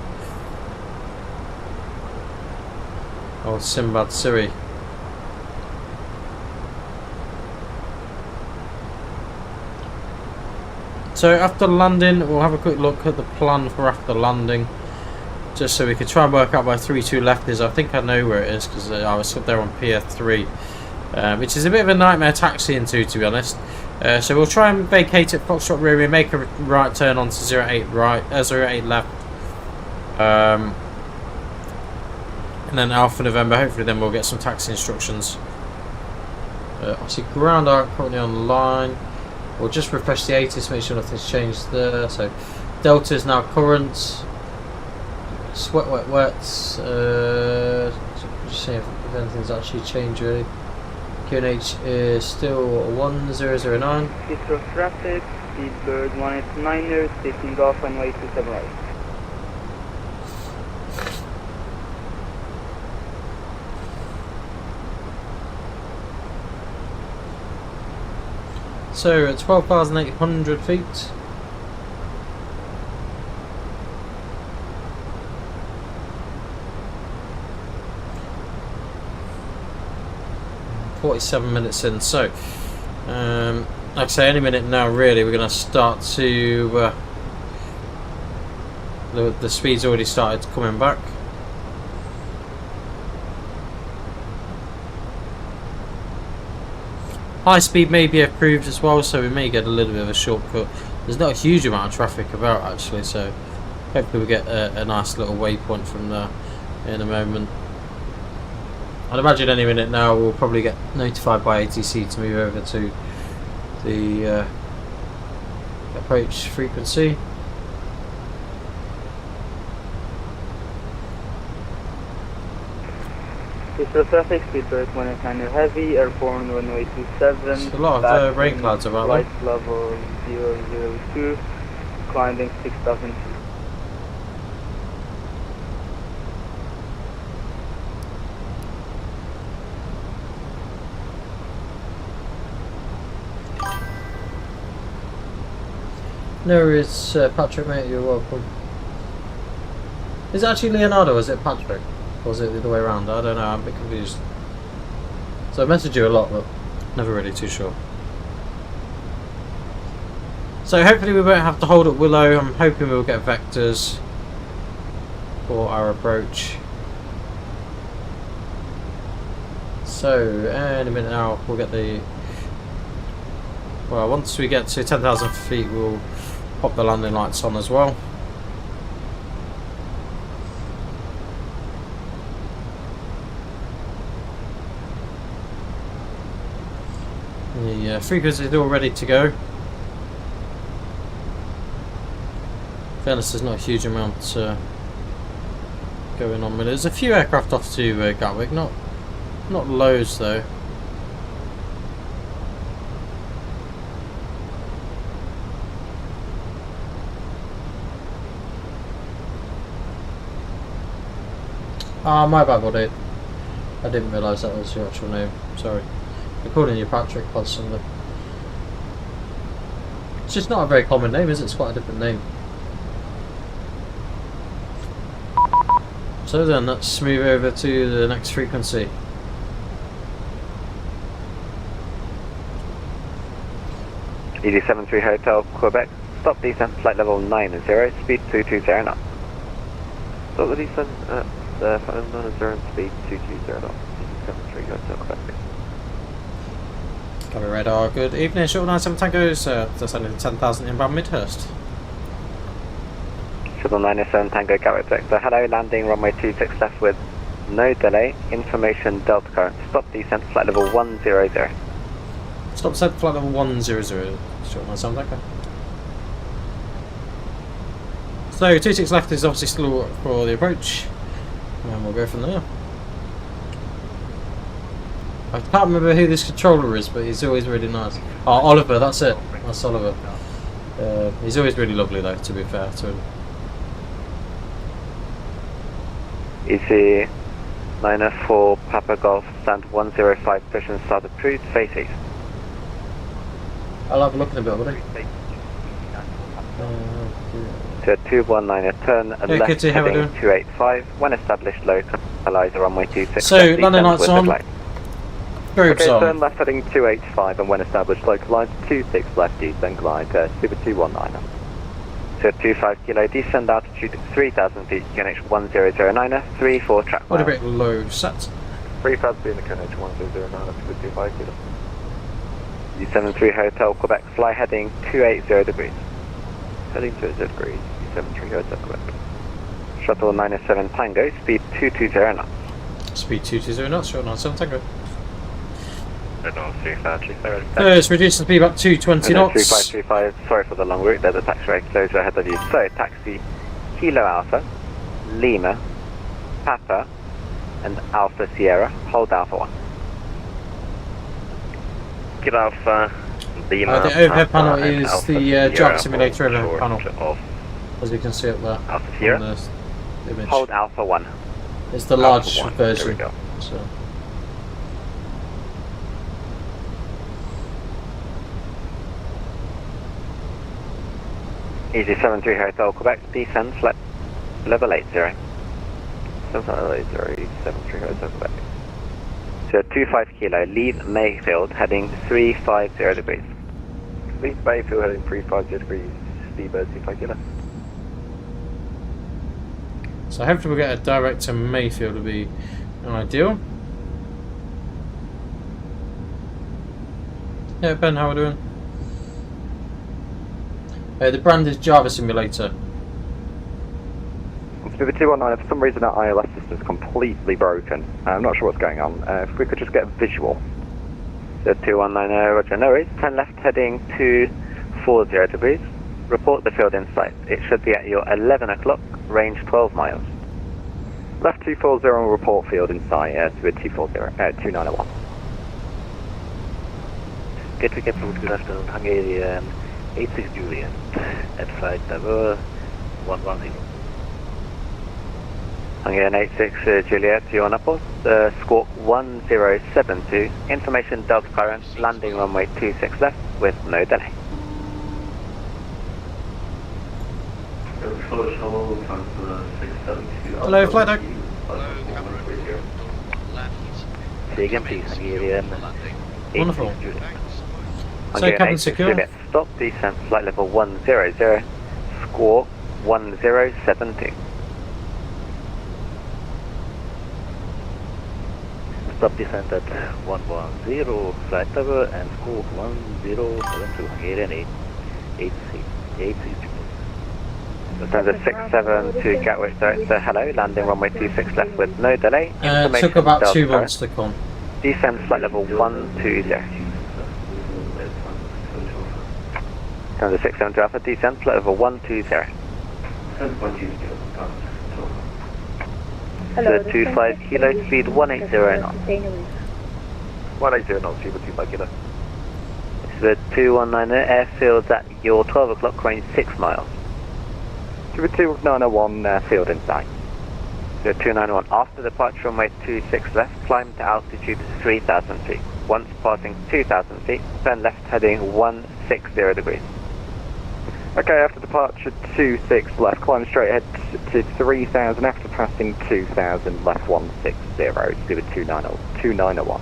Oh, Sinbad Siri. So after landing, we'll have a quick look at the plan for after landing, just so we can try and work out where 32 left is. I think I know where it is because I was up there on Pier 3, which is a bit of a nightmare taxiing to be honest. So we'll try and vacate at Foxtrot Romeo, make a right turn onto 08 right, 08 left, and then Alpha November. Hopefully, then we'll get some taxi instructions. Obviously, ground aren't currently online. We'll just refresh the ATIS, make sure nothing's changed there. So Delta is now current. Sweat, wet, wets. Just see if anything's actually changed really. QNH is still 1009. Heathrow traffic, Speedbird 189er, taking off runway 27 right. So at 12,800 feet. .47 minutes in, so like I say, any minute now really we're going to start to the speed's already started coming back. High speed may be approved as well, so we may get a little bit of a shortcut. There's not a huge amount of traffic about actually, so hopefully we get a nice little waypoint from there in a moment. I'd imagine any minute now we'll probably get notified by ATC to move over to the approach frequency. Heathrow traffic, Speedbird 189er heavy, airborne runway 27. There's a lot of rain clouds about flight level 002, climbing 6,000 feet. No worries, Patrick mate, you're welcome. Is it actually Leonardo or is it Patrick? Or is it the other way around? I don't know, I'm a bit confused. So I message you a lot, but never really too sure. So hopefully we won't have to hold up Willow. I'm hoping we'll get vectors for our approach. So in a minute now we'll get the... Well, once we get to 10,000 feet we'll pop the landing lights on as well. The frequency is all ready to go. In fairness, there's not a huge amount going on with it. There's a few aircraft off to Gatwick, not loads though. Ah, my bad, buddy. I didn't realise that was your actual name. Sorry. I'm calling you Patrick constantly. It's just not a very common name, is it? It's quite a different name. So then, let's move over to the next frequency. ED73 Hotel, Quebec. Stop descent, flight level 90, speed 220 knots. Stop the descent at flight level 90, speed 220 knots. ED73 Hotel, Quebec. Cover radar, good evening, Shuttle 97 Tango, descending 10,000 inbound Midhurst. Shuttle 97 Tango Gatwick Vector, hello, landing runway 26 left with no delay, information Delta current, stop descent, flight level 100. Stop descent, flight level 100, Shuttle 97 Tango. So 26 left is obviously still for the approach, and we'll go from there. I can't remember who this controller is, but he's always really nice. Oh, Oliver, that's it. That's Oliver. He's always really lovely though, to be fair to him. Easy 904 Papa Golf, stand 105, position start approved, face east. I'll have a look in a bit, buddy. To 219, turn Hey, left Kitty, how we heading doing? 285, when established localize runway 26. So, landing lights on. Groups okay, on. turn left heading 285 and when established localize 26 left descend glide Super 219. So 25 kilo descend altitude 3000 feet QNH 1009 34 track What a miles. bit low set. 3000 feet in the QNH 1009 up to 25 kilo. U73 Hotel Quebec, fly heading 280 degrees. Heading 280 degrees, U73 Hotel Quebec. Shuttle 97 Tango, speed 220 knots. Speed 220 knots, Shuttle 97 Tango. No, First, reduce the speed back to 220 knots. 3535, sorry for the long route, there's a taxi rate closure ahead of you. So, taxi Kilo Alpha, Lima, Papa, and Alpha Sierra, hold Alpha 1. Kilo Alpha, Lima, The overhead panel Papa, and is Alpha the Sierra, Jack Simulator overhead short panel, of as you can see up there Alpha on Sierra. the image. Hold Alpha 1. It's the large Alpha 1, there we version. go. So. Easy 73 Hotel Quebec, descend, flight level 80. 780, 73 Hotel Quebec. So 25 kilo, leave Mayfield, heading 350 degrees. Leave Mayfield heading 350 degrees, speedbird 25 kilo. So hopefully we'll get a direct to Mayfield would be ideal. Yeah, Ben, how are we doing? The brand is Java Simulator. Speedbird 219, for some reason our ILS system is completely broken. I'm not sure what's going on. If we could just get a visual. So 2190, roger, no worries. Turn left heading 240 degrees. Report the field in sight. It should be at your 11 o'clock, range 12 miles. Left 240 and report field in sight, to a 2901. Gatwick Airport, good afternoon, Hungarian 86 Juliet at flight level 110. Hungarian 86 Juliet, you're on Apples. Squawk 1072, information Delta current, landing runway 26 left with no delay. Hello, flight deck. Say again please, Hungarian Wonderful. 86 Juliet. So Hungarian cabin 86 secure. Juliet, stop descent, flight level 100, squawk 1072. Stop descent at 110, flight level and squawk 1072, Hungarian 86 Juliet. Lufthansa 67 to Gatwick Director, hello, landing runway 26 left with no delay. It took about 2 months to come. Descend flight level 120. Lufthansa 67 to Alpha, descend flight level 120. Hello, So 25 kilo, speed 180 knots. 180 knots, speed 25 kilo. So 219 airfield at your 12 o'clock, range 6 miles. Super 2901, field in sight. So 291, after departure runway 26 left, climb to altitude 3000 feet. Once passing 2000 feet, turn left heading 160 degrees. Okay, after departure 26 left, climb straight ahead to 3000, after passing 2000 left 160, Super 2901.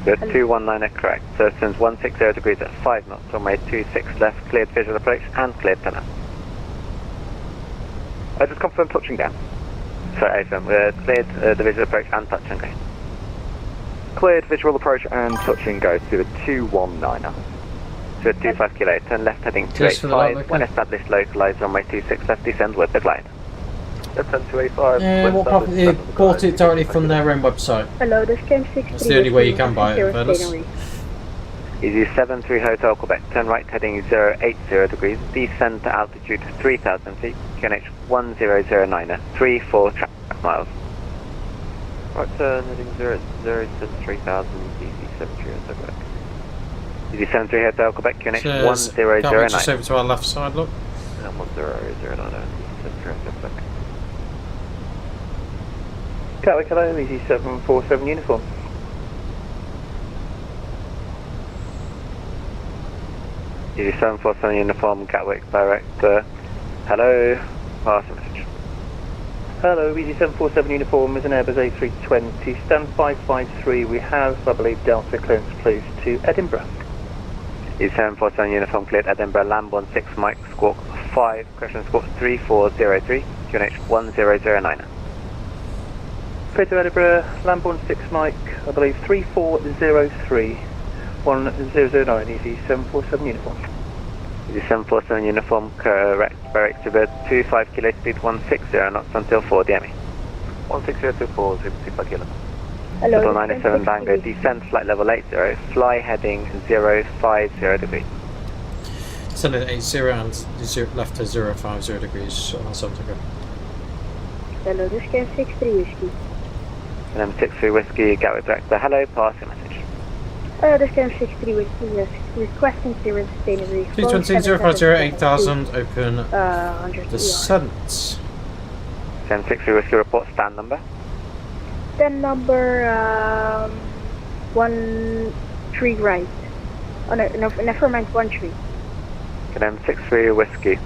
So 219 correct. So since 160 degrees at 5 knots, runway 26 left, cleared visual approach and cleared turn up. I just confirm touching down. Sorry, Adrian, we're cleared the visual approach and touch and go. Cleared visual approach and touch and go to the 219er. To a 25 kilo, turn left heading Just for the light, 285. When established, localise runway 26 left, descend with the glide. Left hand 285. Yeah, what happened? They bought it directly from their own website. Hello, this cam 63. That's the only way you can buy it, fairness. Easy 73 Hotel Quebec, turn right heading 080 degrees, descend to altitude 3,000 feet, QNH 1009er, 34 track miles. Right turn heading 0 3000, easy 73 Hotel Quebec. Easy 73 Hotel Quebec, QNH 1009. Just over to our left side, look. 1009, easy 73 Hotel Quebec. Gatwick, hello, easy 747 uniform. Easy 747 uniform, Gatwick direct, hello, pass a message. Hello, easy 747 uniform is an Airbus A320, stand 553, we have, I believe, Delta clearance please to Edinburgh. Easy 747 uniform cleared Edinburgh, Lamborn 6 Mike, squawk 5, question squawk 3403, QNH 1009. Clear to Edinburgh, Lamborn 6 Mike, I believe 3403. 1009, easy 747 uniform. Easy 747 uniform, correct, direct to bird 25 kilo speed 160 knots until 4 DME. 16024, 25 kilo. Hello, Total 97 Tango, descend flight level 80, fly heading 050 degrees. Send it 80 and left to 050 degrees on something. Hello, this cam 63 whiskey. And M63 Whiskey, Gatwick director, hello, pass your message. Hello, this cam 63 whiskey, yes. Requesting clearance, sustainability. 220 050 8000, open 100 descent. M63 Whiskey, report stand number. Then number 13 right. Oh no, never mind, 13. And M63 Whiskey,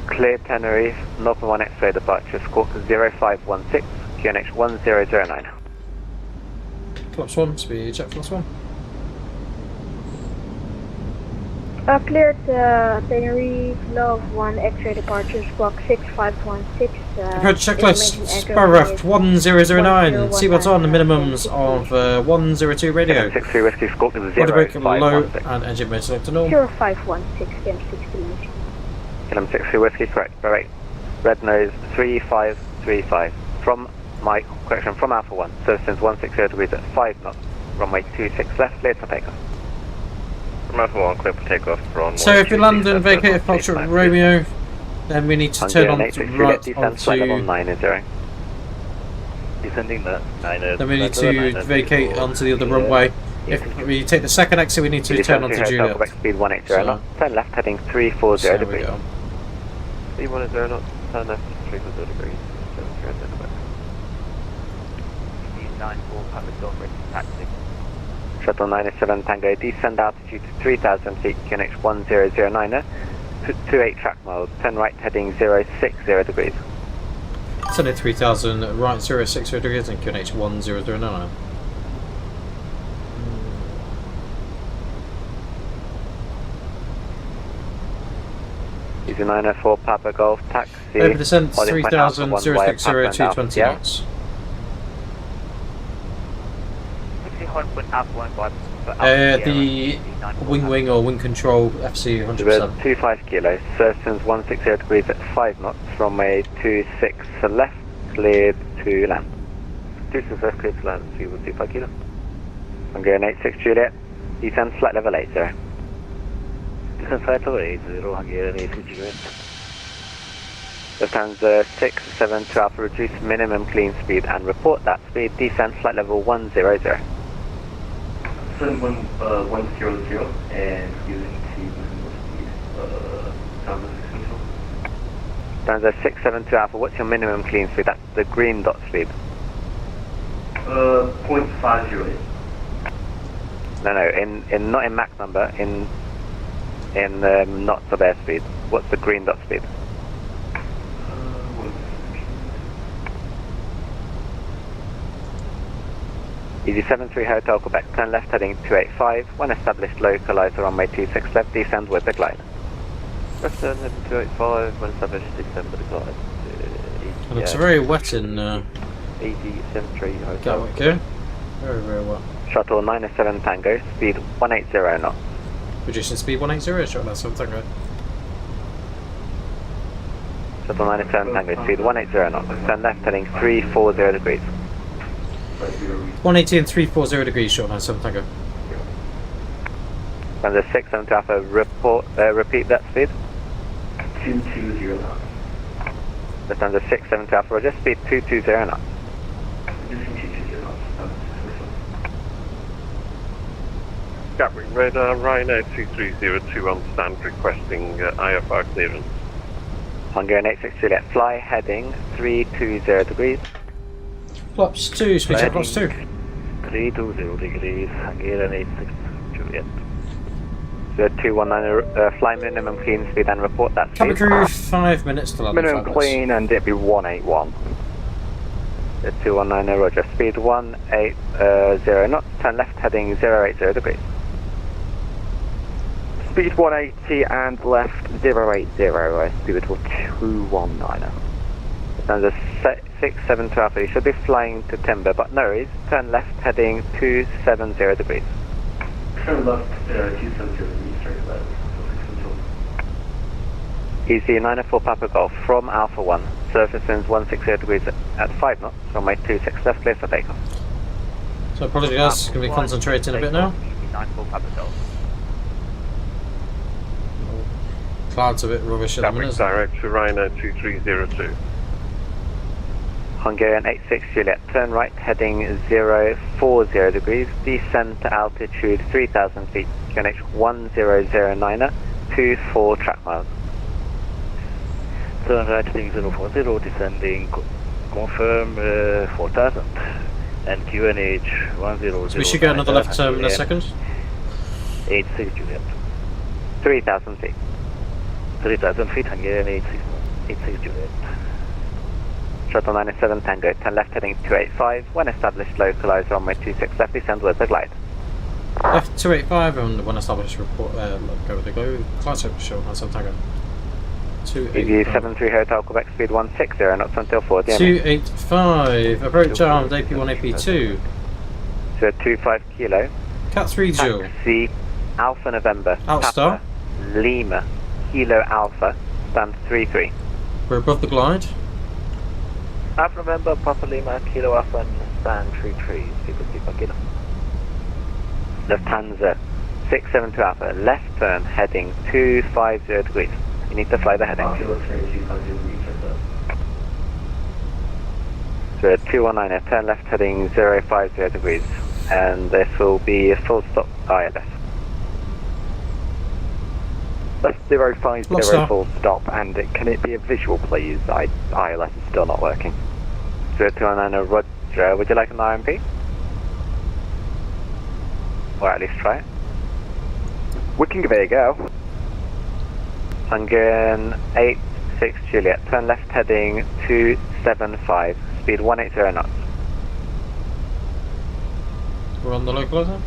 clear Tenerife, Northern 1 X-ray departure, squawk 0516, QNH 1009. Flaps 1, speed check flaps 1. Cleared Tenerife, Love 1 X-ray departure, squawk 6516. Approach checklist, Sparrowraft 1009, seatbelts on, minimums of 102 radio. M63 Whiskey, squawk Water brake low 0516. and engine mode select to normal. 0516, cam 63. M63 Whiskey, correct, direct. Red nose 3535. From Mike, correction, from Alpha 1, so since 160 degrees at 5 knots, runway 26 left, cleared for takeoff. From Alpha 1, clear for takeoff from... So if you land and vacate Foxtrot Romeo, then we need to turn on to right onto... 90. Descending that 90. Then we need to vacate onto the other runway. If we take the second exit, we need to turn onto Juliet. Quebec speed 180 knots, turn left heading 340 So we degrees. go. Speed 180 knots, turn left 340 degrees. 94 public Golf Racing taxi. Shuttle 97 Tango, descend altitude to 3,000 feet, QNH 1009er, 28 track miles, turn right heading 060 degrees. Send it 3000, right 060 degrees and QNH 1009. Easy 904 Papa Golf taxi. Over descent Holding point 3000, Alpha 1 via 060 Papa and 220 Alpha, knots. The wing or wing control FC 100%. 25 kilos, Surgeons 160 degrees at 5 knots, runway 26 left, cleared to land. 26 left, cleared to land, 25 kilo. I'm going 86 Juliet, descend flight level 80. Descend flight level 80, Hungarian 86 Juliet. Lufthansa 672 Alpha, reduce minimum clean speed and report that speed, descend flight level 100. 100 and using speed, 1600. Lufthansa 672 Alpha, what's your minimum clean speed? That's the green dot speed. 0.508. No, not in Mach number, in knots of airspeed. What's the green dot speed? Easy 73 Hotel Quebec, turn left heading 285, when established localise the runway 26 left, descend with the glide. Left turn heading 285, when established descend with the glide. It's very wet in Easy 73 Hotel. Gatwick here. Very, very wet. Shuttle 907 Tango, speed 180 knots. Reducing speed 180, short line 7 Tango. Shuttle 907 Tango, speed 180 knots. Turn left heading 340 degrees. 180 and 340 degrees, short line 7 Tango. Thunder 672 Alpha, repeat that speed. 220 knots. Thunder 672 Alpha, Roger, speed 220 knots. Gatwick radar, Rhino 2302 on stand requesting IFR clearance. Hungarian 86 Juliet, fly heading 320 degrees. Flaps 2, speed check flaps 2. 320 degrees, Hungarian 86 Juliet. 219, fly minimum clean speed and report that Cabin speed. crew, 5 minutes to land. Minimum clean and it'd be 181. 219, Roger, speed 180 knots, turn left heading 080 degrees. Speed 180 and left 080, speed between 219. Thunder 672 Alpha, you should be flying to timber, but no worries, turn left heading 270 degrees. Turn left 270 degrees, straight left. EC 904 Papa Golf from Alpha 1, surface winds 160 degrees at 5 knots, runway 26 left, clear for takeoff. So apologies guys, going to be concentrating a bit now. 904 Papa Golf. Cloud's a bit rubbish at the Gatwick minute. direct to Rhino 2302. Hungarian 86 Juliet, turn right heading 040 degrees, descend to altitude 3000 feet, QNH 1009er, 24 track miles. Turn right heading 040, descending, confirm 4000. And QNH 1009. So we should get another left turn in a second. 86 Juliet. 3000 feet. 3000 feet, Hungarian 86 Juliet. Shuttle 97 Tango, turn left heading 285, when established localized runway 26 left, descend with the glide. F285 and when established report, go with the go. Class up short line 7 Tango. EVU 73 Hotel Quebec, speed 160 knots until 4 DME. 285, approach armed AP1 AP2. So 25 kilo. Cat 3 dual. Taxi Alpha November. Outstar. Papa, Lima, Kilo Alpha, stand 33. We're above the glide. Alpha November, Papa Lima, Kilo Alpha, and stand 33, super kilo. Lufthansa 672 Alpha, left turn heading 250 degrees. You need to fly the heading. So 219, turn left heading 050 degrees, and this will be a full stop ILS. That's 050 Lost full stop, and can it be a visual please? ILS is still not working. 219 Roger, would you like an RMP? Or at least try it? We can give it a go. Hungarian 86 Juliet, turn left heading 275, speed 180 knots. We're on the localizer.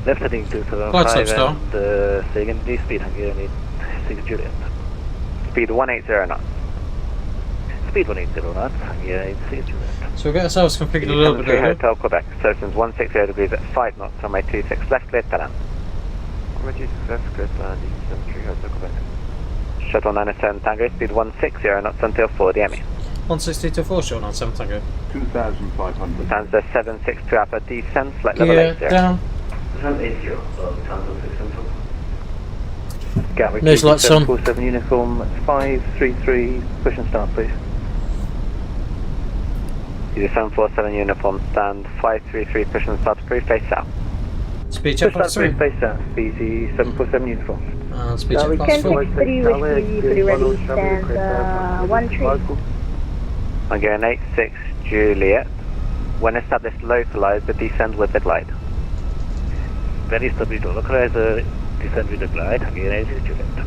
Left heading Glide 275 slope and secondary speed, Hungarian 86 Juliet. Speed 180 knots. Speed 180 knots, Hungarian 86 Juliet. So we'll get ourselves configured a little bit earlier. Hotel Quebec, Surgeons 160 degrees at 5 knots, runway 26 left, clear to land. Roger, success, good landing, 73 Hotel Quebec. Shuttle 907 Tango, speed 160 knots until 4 DME. 160 to 4 short line 7 Tango. 2,500. Lufthansa 762 Alpha, descend, flight level Gear 80. down. Gatwick Nose lights on. 47 uniform 533, push and start please. Easy 747 uniform, stand 533, push and start, crew face south. Speed check Push plus start 3. please, face south, BZ 747 uniform. And speed check plus 4. Pretty ready, stand 13. Hungarian 86 Juliet, when established localized, descend with the glide. When established localizer, descend with the glide, Hungarian 86 Juliet.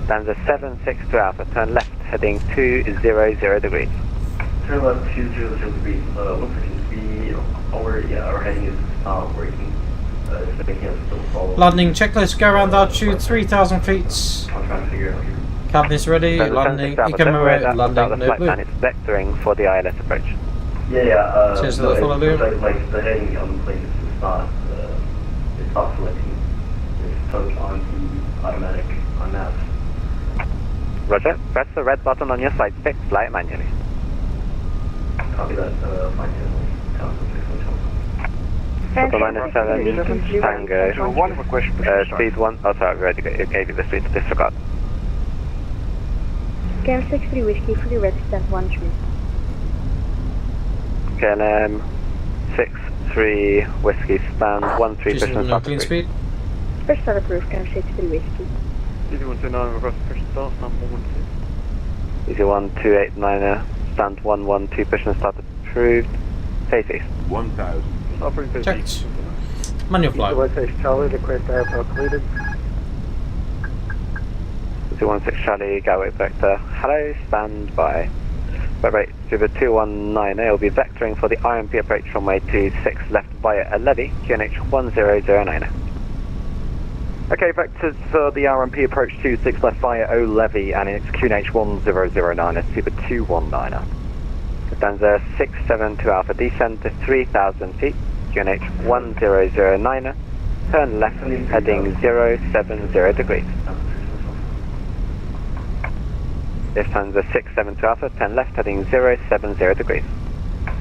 Lufthansa 762 Alpha, turn left heading 200 degrees. Turn left 200 degrees. Looks like our heading is not working. It's making us still follow. Landing checklist, go around altitude 3,000 feet. I'm trying to figure out here. Cabin is ready, landing, economy, landing, no blue. And it's vectoring for the ILS approach. Yeah. Cheers to no, the follow, Liam. like the heading on the plane is not. It's not selecting. It's turned on the automatic on nav. Roger. Press the red button on your side stick. Fly it manually. Copy that. Flight Shuttle 97 Tango. One request. Speed 1. Oh, sorry, we already gave you the speed to disregard. KLM 63 Whiskey, fully ready, stand 13. KLM 63 Whiskey, stand 13, Just push and start clean approved. speed. First start approved, KLM 63 Whiskey. Easy 129, request push and start, stand 112. Easy 1289er, stand 112, push and start approved. Face east. 1000. Checked. Manual flight. Charlie, request airport cleared. 216 Charlie, Gatwick Vector. Hello, stand by. Right, Super 219, it will be vectoring for the RMP approach runway 26 left via a levy, QNH 1009. Okay, vectors for the RMP approach 26 left via O levy, and it's QNH 1009, it's Super 219. Lufthansa 672 Alpha, descend to 3,000 feet, QNH 1009, turn left, heading 070 degrees. Lufthansa 672 Alpha, turn left, heading 070 degrees.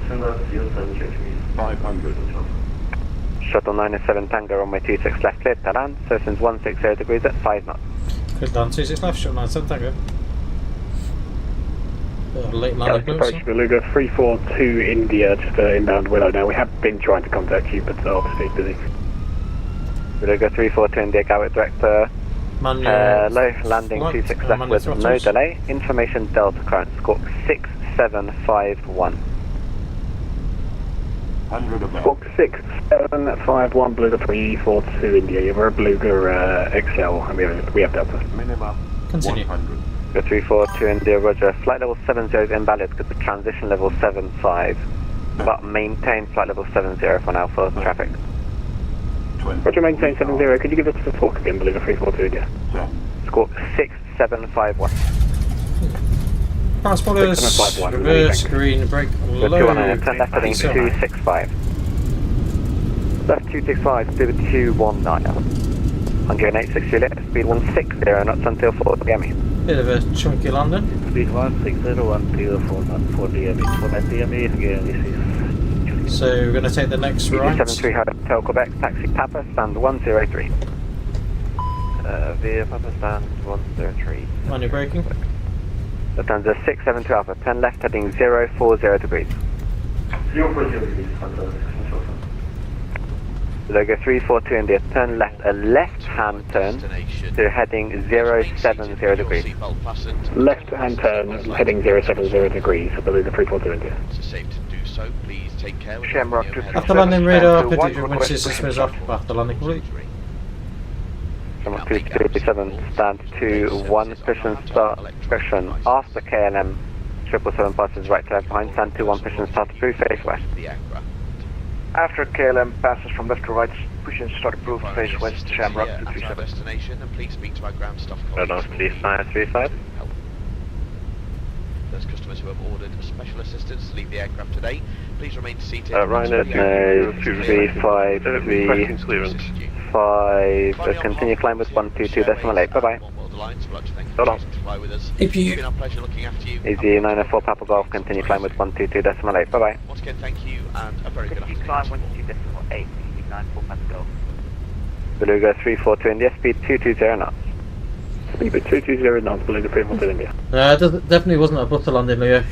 500. Shuttle 97 Tango, runway 26 left, cleared to land, Cessna's 160 degrees at 5 knots. Cleared land 26 left, shuttle 97 Tango. Late landing Approach close. Beluga 342 India, just inbound Willow now. We have been trying to contact you, but obviously busy. Beluga 342 India, Gatwick Director. Manual. Low, landing flight, 26 left manual with no throttles. delay. Information Delta current squawk 6751. 100 above. Squawk 6751 Beluga 342 India. Yeah, we're a Beluga XL, and we have Delta. Minimum Continue. 100. Go 342 India, Roger. Flight level 70 is invalid because the transition level 75. But maintain flight level 70 for now for traffic. 20. Roger, maintain 70. Could you give us the talk again, Beluga 342 India? Squawk 6751. Pass spoilers. 6751, Reverse, thank you. green, brake, Go low. 219, turn left heading 265. Left 265, Super 219. Hungary 860 Juliet, speed 160 knots until 4 DME. Bit of a chunky landing. Speed 160 DME. For that DME, again, this is... So we're going to take the next right. 73 Hotel Quebec, taxi Papa, stand 103. Via Papa, stand 103. Manual braking. Lufthansa 672 Alpha, turn left heading 040 degrees. 040 degrees, Hunter. Logo 342 India, turn left, a left-hand turn to heading 070 degrees. Left hand turn, heading 070 degrees, Beluga 342 India. Shamrock After landing radar, prediction winches systems off. After landing complete. Shamrock 237, stand to 1, push and start, cushion after KLM 777 passes right to left behind, stand to 1, push and start approved, face west. After KLM passes from left to right, push and start approved, face west, Shamrock 237. Destination, and please speak to our ground staff Hold on, please, 935. Those customers who have ordered special assistance to leave the aircraft today, please remain seated. Ryanair 355, continue climb with 122.8, bye bye. Hold on. If you... It's been our pleasure looking after you. Easy 904 Papa Golf, continue climb with 122.8, bye bye. Once again, thank you, and a very good afternoon. Climb 122.8, 94 Papa Golf. Beluga 342 India, speed 220 knots. Speed 220 knots, Beluga 342 India. It definitely wasn't a butter landing, Leo.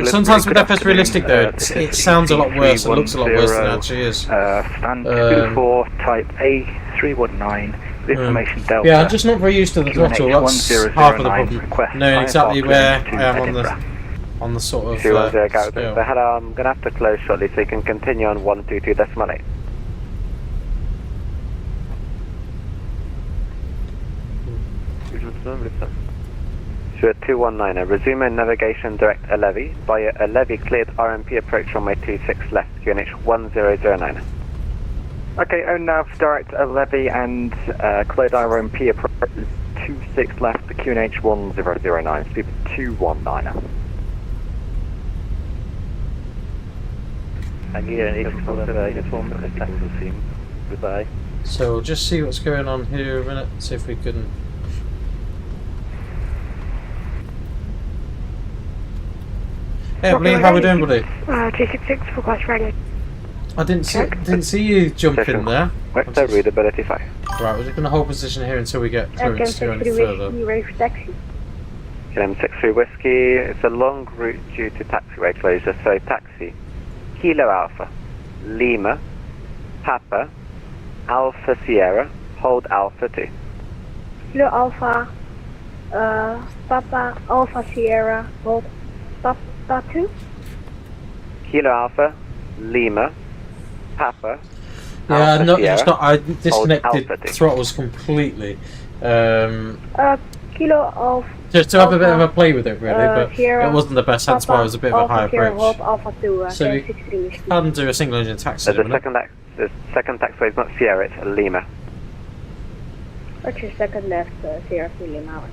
Sometimes with FS Realistic though, it sounds a lot worse, it looks a lot worse than it actually is. Stand 24, type A319, information Delta. Yeah, I'm just not very used to the throttle, that's half of the problem. Knowing exactly where I am on the sort of 210 scale. the header, I'm going to have to close shortly so you can continue on 122.8. Sure 219, resume navigation direct a levy via a levy cleared RMP approach runway 26 left, QNH 1009. Okay, own nav direct a levy and cleared RMP approach 26 left, QNH 1009, speed 219. Thank you, 8647 uniform, request taxi. Goodbye. So we'll just see what's going on here a minute, see if we can. Hey, Lee, how we doing, buddy? 266 for class ready. I didn't see you jump in there. Vector readability 5. Right, we're just going to hold position here until we get clearance to go any further. Ready for taxi. KM63 Whiskey, it's a long route due to taxiway closure, so taxi. Kilo Alpha, Lima, Papa, Alpha Sierra, hold Alpha 2. Kilo Alpha, Papa, Alpha Sierra, hold Papa 2. Kilo Alpha, Lima, Papa, Yeah, Alpha no, Sierra, it's not. I hold disconnected Alpha 2. throttles completely. Kilo Alpha. Just to have a bit of a play with it, really, but Sierra, it wasn't the best. Hence why it was a bit of a high Sierra, approach. hold Alpha 2. So we 63 whiskey. can do a single engine taxi. The second taxiway is not Sierra, it's Lima. Roger, second left, Sierra Lima hours.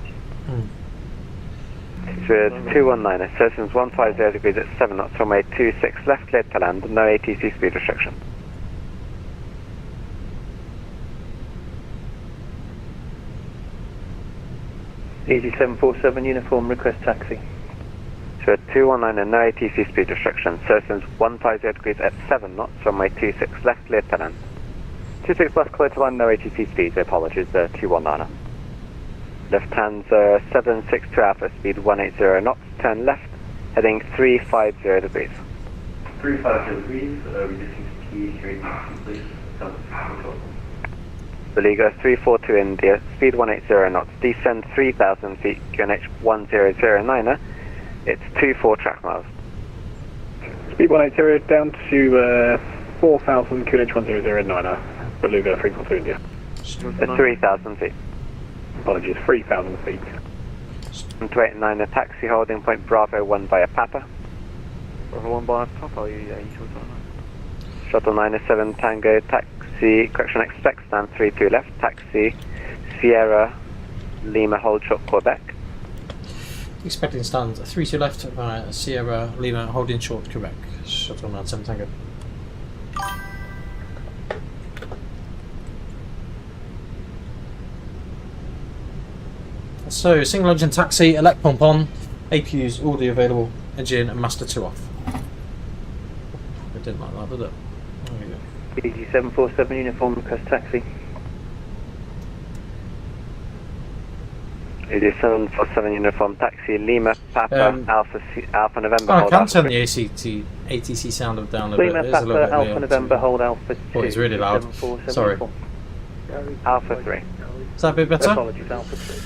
So 219, assertions 150 degrees at 7 knots, runway 26 left, cleared to land, no ATC speed restriction. Easy 747 uniform, request taxi. So 219 and no ATC speed restriction, assertions 150 degrees at 7 knots, runway 26 left, cleared to land. 26 left, clear to land, no ATC speed, apologies, 219er. Lufthansa 762 Alpha, speed 180 knots, turn left, heading 350 degrees. 350 degrees, reducing speed, here please. Beligo 342 India, speed 180 knots, descend 3,000 feet, QNH 1009er, it's 24 track miles. Speed 180 down to 4,000 QNH 1009er, Beluga 342 India. 3,000 feet. Apologies, 3,000 feet. 289, a taxi holding point Bravo 1 via Papa. Bravo 1 by Papa, you sure Shuttle 907 Tango, taxi, correction, expect stand 32 left, taxi, Sierra, Lima, hold short Quebec. Expecting stand 32 left via Sierra Lima, holding short Quebec. Shuttle 97 Tango. So, single engine taxi, elect pump on, APUs already available, engine and master 2 off. It didn't like that, did it? There we go. Easy 747 uniform, request taxi. It is 747 uniform taxi, Lima, Papa, Alpha November. Oh, I hold can Alpha turn 3. the ATC sound down a Lima, bit. It is a little Papa, bit Alpha weird. November, hold Alpha 2. Oh, it's really loud. 747 Sorry. uniform. Alpha 3. Is that a bit better? Apologies, Alpha 3.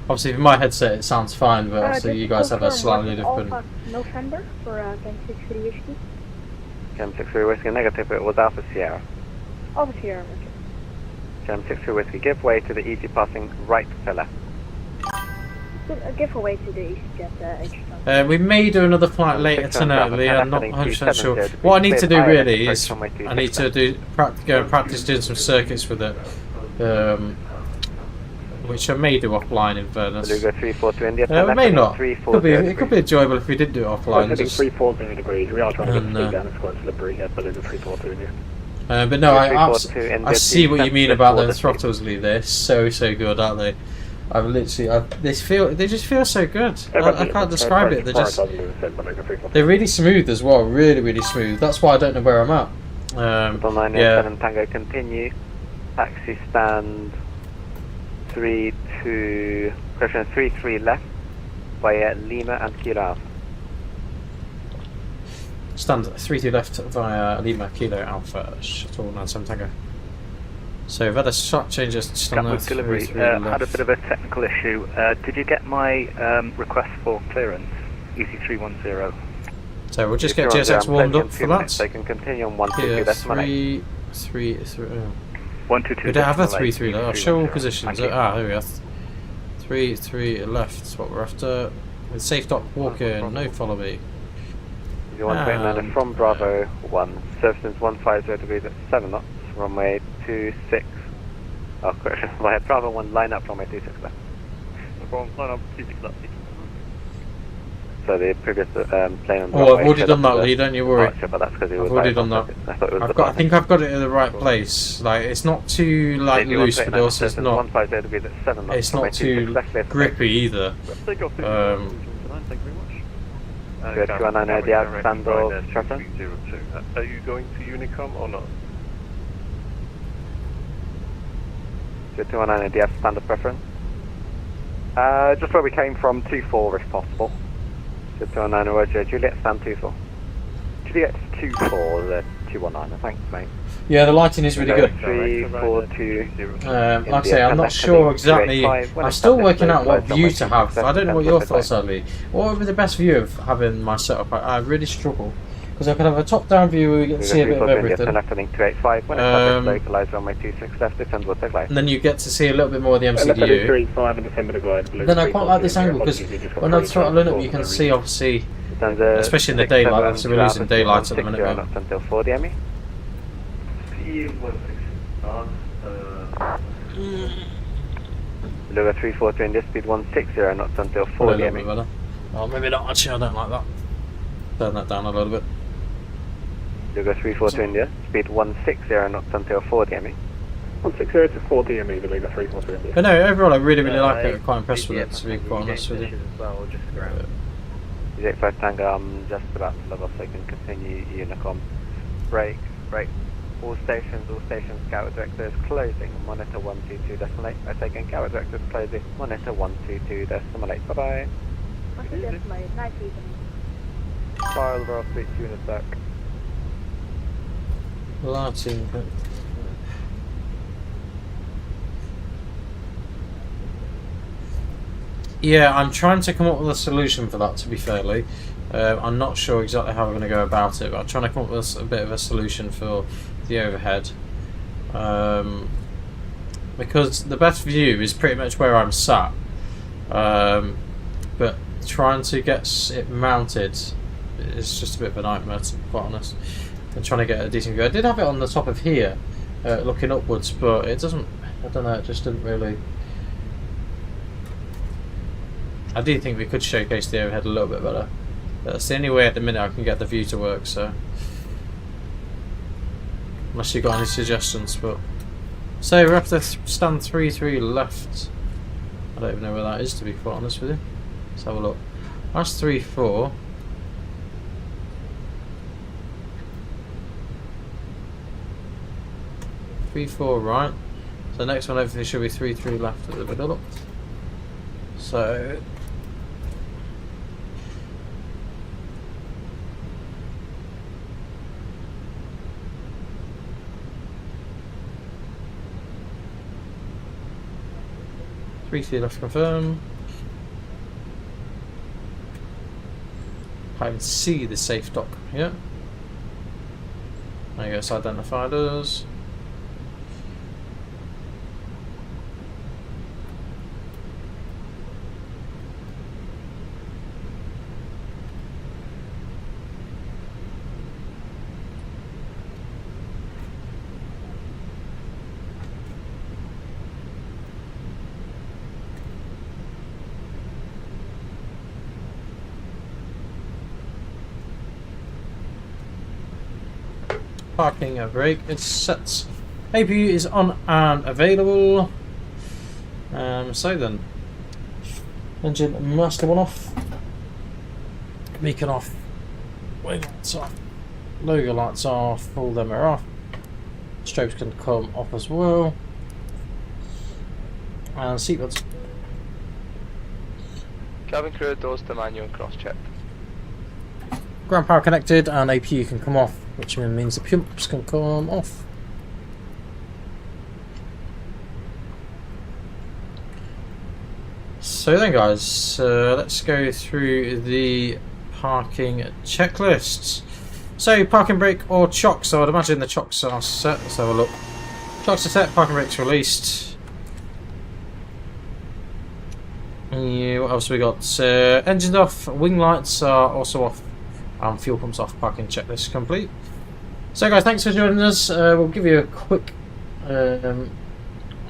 Obviously, with my headset it sounds fine, but obviously Just you guys have a confirm, slightly what is different. Alpha November for KM63 whiskey. KM63 Whiskey negative, it was Alpha Sierra. Alpha Sierra, okay. KM63 Whiskey, give way to the easy passing right pillar. Give away to the EasyJet H. We may do another flight later tonight, Lee. I'm not 100% sure. What I need to do really is I need to go and practice doing some circuits with it, which I may do offline in fairness. Beluga 342 India. It may not. It could be enjoyable if we did do it offline. Heading Just, 340 degrees, we are trying to get the speed down as close to the Beluga 342 India. but no, I see what you mean about those throttles, Lee. They're so good, aren't they? I've literally, they just feel so good. I can't describe it. They're really smooth as well. Really smooth. That's why I don't know where I'm at. 987 Tango, continue. Taxi stand 33 left via Lima and Kilo Alpha. Stand 32 left via Lima Kilo Alpha, Shuttle 97 Tango. So we've had a sharp change just on Gatwick the delivery. Had a bit of a technical issue. Did you get my request for clearance? EC310. So we'll just get GSX warmed up for that. They can continue on 122 decimal 8. 122. We don't have a 3-3 left. I'll show all positions. Here we are. 3 left. That's what we're after. With safe dock walking. No follow me. You want to land from Bravo 1. Surface 150 degrees at 7 knots. Runway 26. Oh, correction. Via Bravo 1, line up runway 26 left. Line up 26 left. So the previous plane on the Oh, I've already done that, Lee, don't you worry. departure, but that's because it was I've already by done that. I thought it was I think I've got it in the right place. Like, it's not too like loose, but also it's not. It's not too grippy either. Thank you very much. 219 ADF, standoff, Stratton. Are you going to Unicom or not? 219 ADF, standard preference. Just where we came from, 2-4 if possible. 219 Roger, Juliet, stand 2-4. Juliet 2-4, the 219, thanks mate. Yeah, the lighting is really good. 342. Like I say, I'm not sure exactly. I'm still working out what view to have. I don't know what your thoughts are, Lee. What would be the best view of having my setup? I really struggle. Because I could have a top-down view where we get to see a bit of everything. And then you get to see a little bit more of the MCDU. Then I quite like this angle because when I'm throttling up, you can see obviously, especially in the daylight. Obviously, we're losing daylight at the minute. Luga 342 India, speed 160 knots until 4 DME. Oh, maybe not. Actually, I don't like that. Turn that down a little bit. Luga 342 India, speed 160 knots until 4 DME. 160 to 4 DME, the Luga 342 India. But no, overall I really like it. I'm quite impressed with it, to be quite honest with you. Jet 5 Tango, I'm just about to log off so I can continue Unicom. Break. All stations, Scout Directors closing, monitor 122.8. I take in Scout Directors closing, monitor 122.8. Bye bye. Okay, that's my night vision. File over speed tune attack. Lighting. Yeah, I'm trying to come up with a solution for that, to be fairly. I'm not sure exactly how we're going to go about it, but I'm trying to come up with a bit of a solution for the overhead. Because the best view is pretty much where I'm sat. But trying to get it mounted is just a bit of a nightmare, to be quite honest. And trying to get a decent view. I did have it on the top of here, looking upwards, but it doesn't, I don't know, it just didn't really... I do think we could showcase the overhead a little bit better. That's the only way at the minute I can get the view to work, so... Unless you've got any suggestions, but... So we're up to stand 3-3 left. I don't even know where that is, to be quite honest with you. Let's have a look. That's 3-4. Right. So the next one hopefully should be 3-3 left at the middle. So... left confirm. I can see the safe dock here. I guess identified as. Parking a brake, it's set. APU is on and available. So then, engine master one off, beacon off, wing lights off, logo lights off, all them are off. Strobes can come off as well, and seatbelts. Cabin crew doors to manual and cross check. Ground power connected, and APU can come off, which means the pumps can come off. So then guys, let's go through the parking checklists. So parking brake or chocks, so I'd imagine the chocks are set. Let's have a look. Chocks are set, parking brakes released. Yeah, what else we got? Engines off, wing lights are also off. Fuel pumps off, parking checklist complete. So guys, thanks for joining us. We'll give you a quick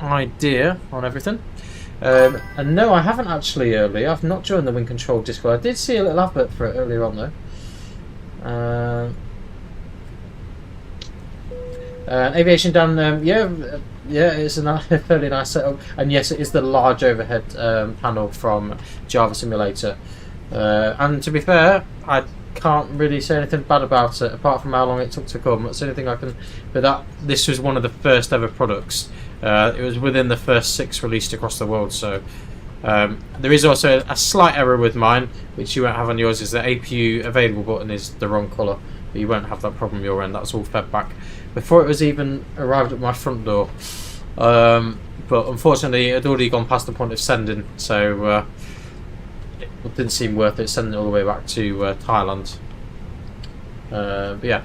idea on everything. And no, I haven't actually earlier. I've not joined the WingCTRL Discord. I did see a little advert for it earlier on though. Aviation Dan, yeah, it's a fairly nice setup, and yes, it is the large overhead panel from Java Simulator. And to be fair, I can't really say anything bad about it, apart from how long it took to come. That's the only thing I can. But this was one of the first ever products. It was within the first 6 released across the world. So there is also a slight error with mine, which you won't have on yours. Is the APU available button is the wrong colour, but you won't have that problem your end. That's all fed back before it was even arrived at my front door. But unfortunately, it had already gone past the point of sending, so it didn't seem worth it sending it all the way back to Thailand. But yeah,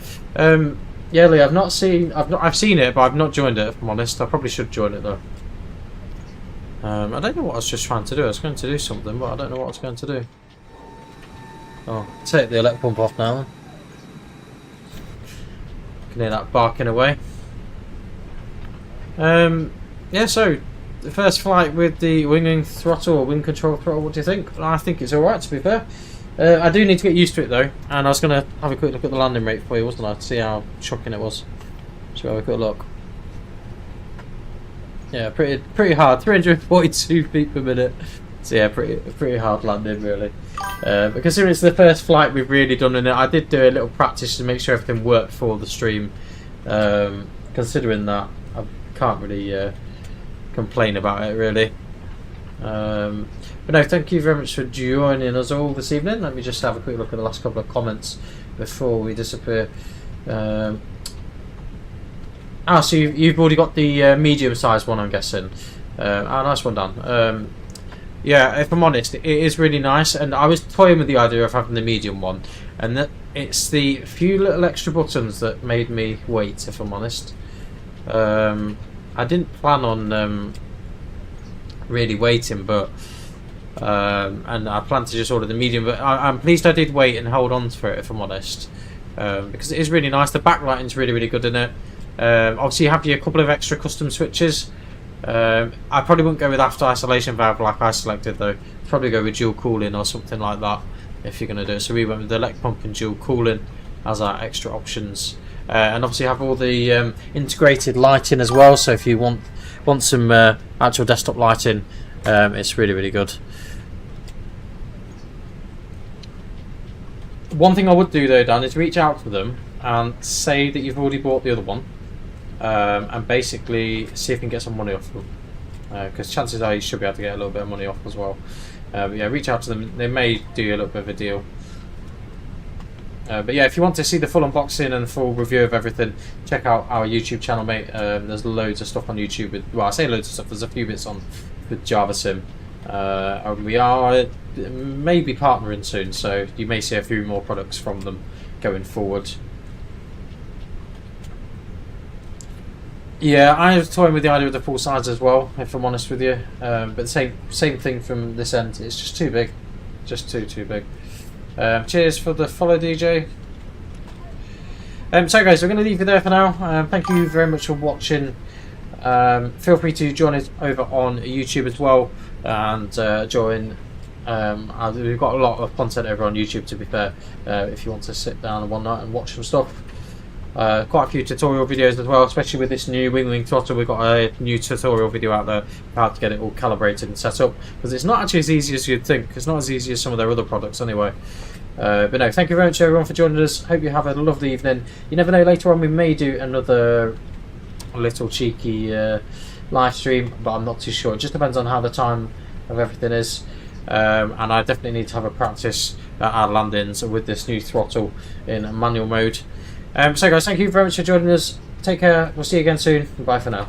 yeah, Lee, I've seen it, but I've not joined it. If I'm honest, I probably should join it though. I don't know what I was just trying to do. I was going to do something, but I don't know what I was going to do. Oh, take the elect pump off now. Can hear that barking away. Yeah, so the first flight with the WingCTRL or WingCTRL throttle, what do you think? I think it's alright, to be fair. I do need to get used to it though, and I was going to have a quick look at the landing rate for you, wasn't I, to see how shocking it was. So have a quick look. Yeah, pretty hard, 342 feet per minute. So yeah, pretty hard landing really. But considering it's the first flight we've really done in it, I did do a little practice to make sure everything worked for the stream. Considering that, I can't really complain about it really. But no, thank you very much for joining us all this evening. Let me just have a quick look at the last couple of comments before we disappear. So you've already got the medium-sized one, I'm guessing. Nice one, Dan. Yeah, if I'm honest, it is really nice, and I was toying with the idea of having the medium one, and that it's the few little extra buttons that made me wait, if I'm honest. I didn't plan on really waiting, but and I planned to just order the medium, but I'm pleased I did wait and hold on for it, if I'm honest, because it is really nice. The backlighting's really good in it. Obviously you have your couple of extra custom switches. I probably wouldn't go with after isolation valve like I selected though. Probably go with dual cooling or something like that if you're going to do it. So we went with the elect pump and dual cooling as our extra options. And obviously you have all the integrated lighting as well, so if you want some actual desktop lighting, it's really good. One thing I would do though, Dan, is reach out to them and say that you've already bought the other one, and basically see if you can get some money off them, because chances are you should be able to get a little bit of money off as well. Yeah, reach out to them, they may do you a little bit of a deal. But yeah, if you want to see the full unboxing and full review of everything, check out our YouTube channel, mate. There's loads of stuff on YouTube with, well, I say loads of stuff, there's a few bits on with Java Sim. And we are maybe partnering soon, so you may see a few more products from them going forward. Yeah, I was toying with the idea of the full size as well, if I'm honest with you. But same thing from this end, it's just too big. Just too big. Cheers for the follow, DJ. So guys, we're going to leave you there for now. Thank you very much for watching. Feel free to join us over on YouTube as well, and join. We've got a lot of content over on YouTube, to be fair, if you want to sit down one night and watch some stuff. Quite a few tutorial videos as well, especially with this new WingCTRL. We've got a new tutorial video out there how to get it all calibrated and set up, because it's not actually as easy as you'd think. It's not as easy as some of their other products anyway. But no, thank you very much everyone for joining us. Hope you have a lovely evening. You never know, later on we may do another little cheeky live stream, but I'm not too sure. It just depends on how the time of everything is. And I definitely need to have a practice at our landings with this new throttle in manual mode. So guys, thank you very much for joining us. Take care, we'll see you again soon. Bye for now.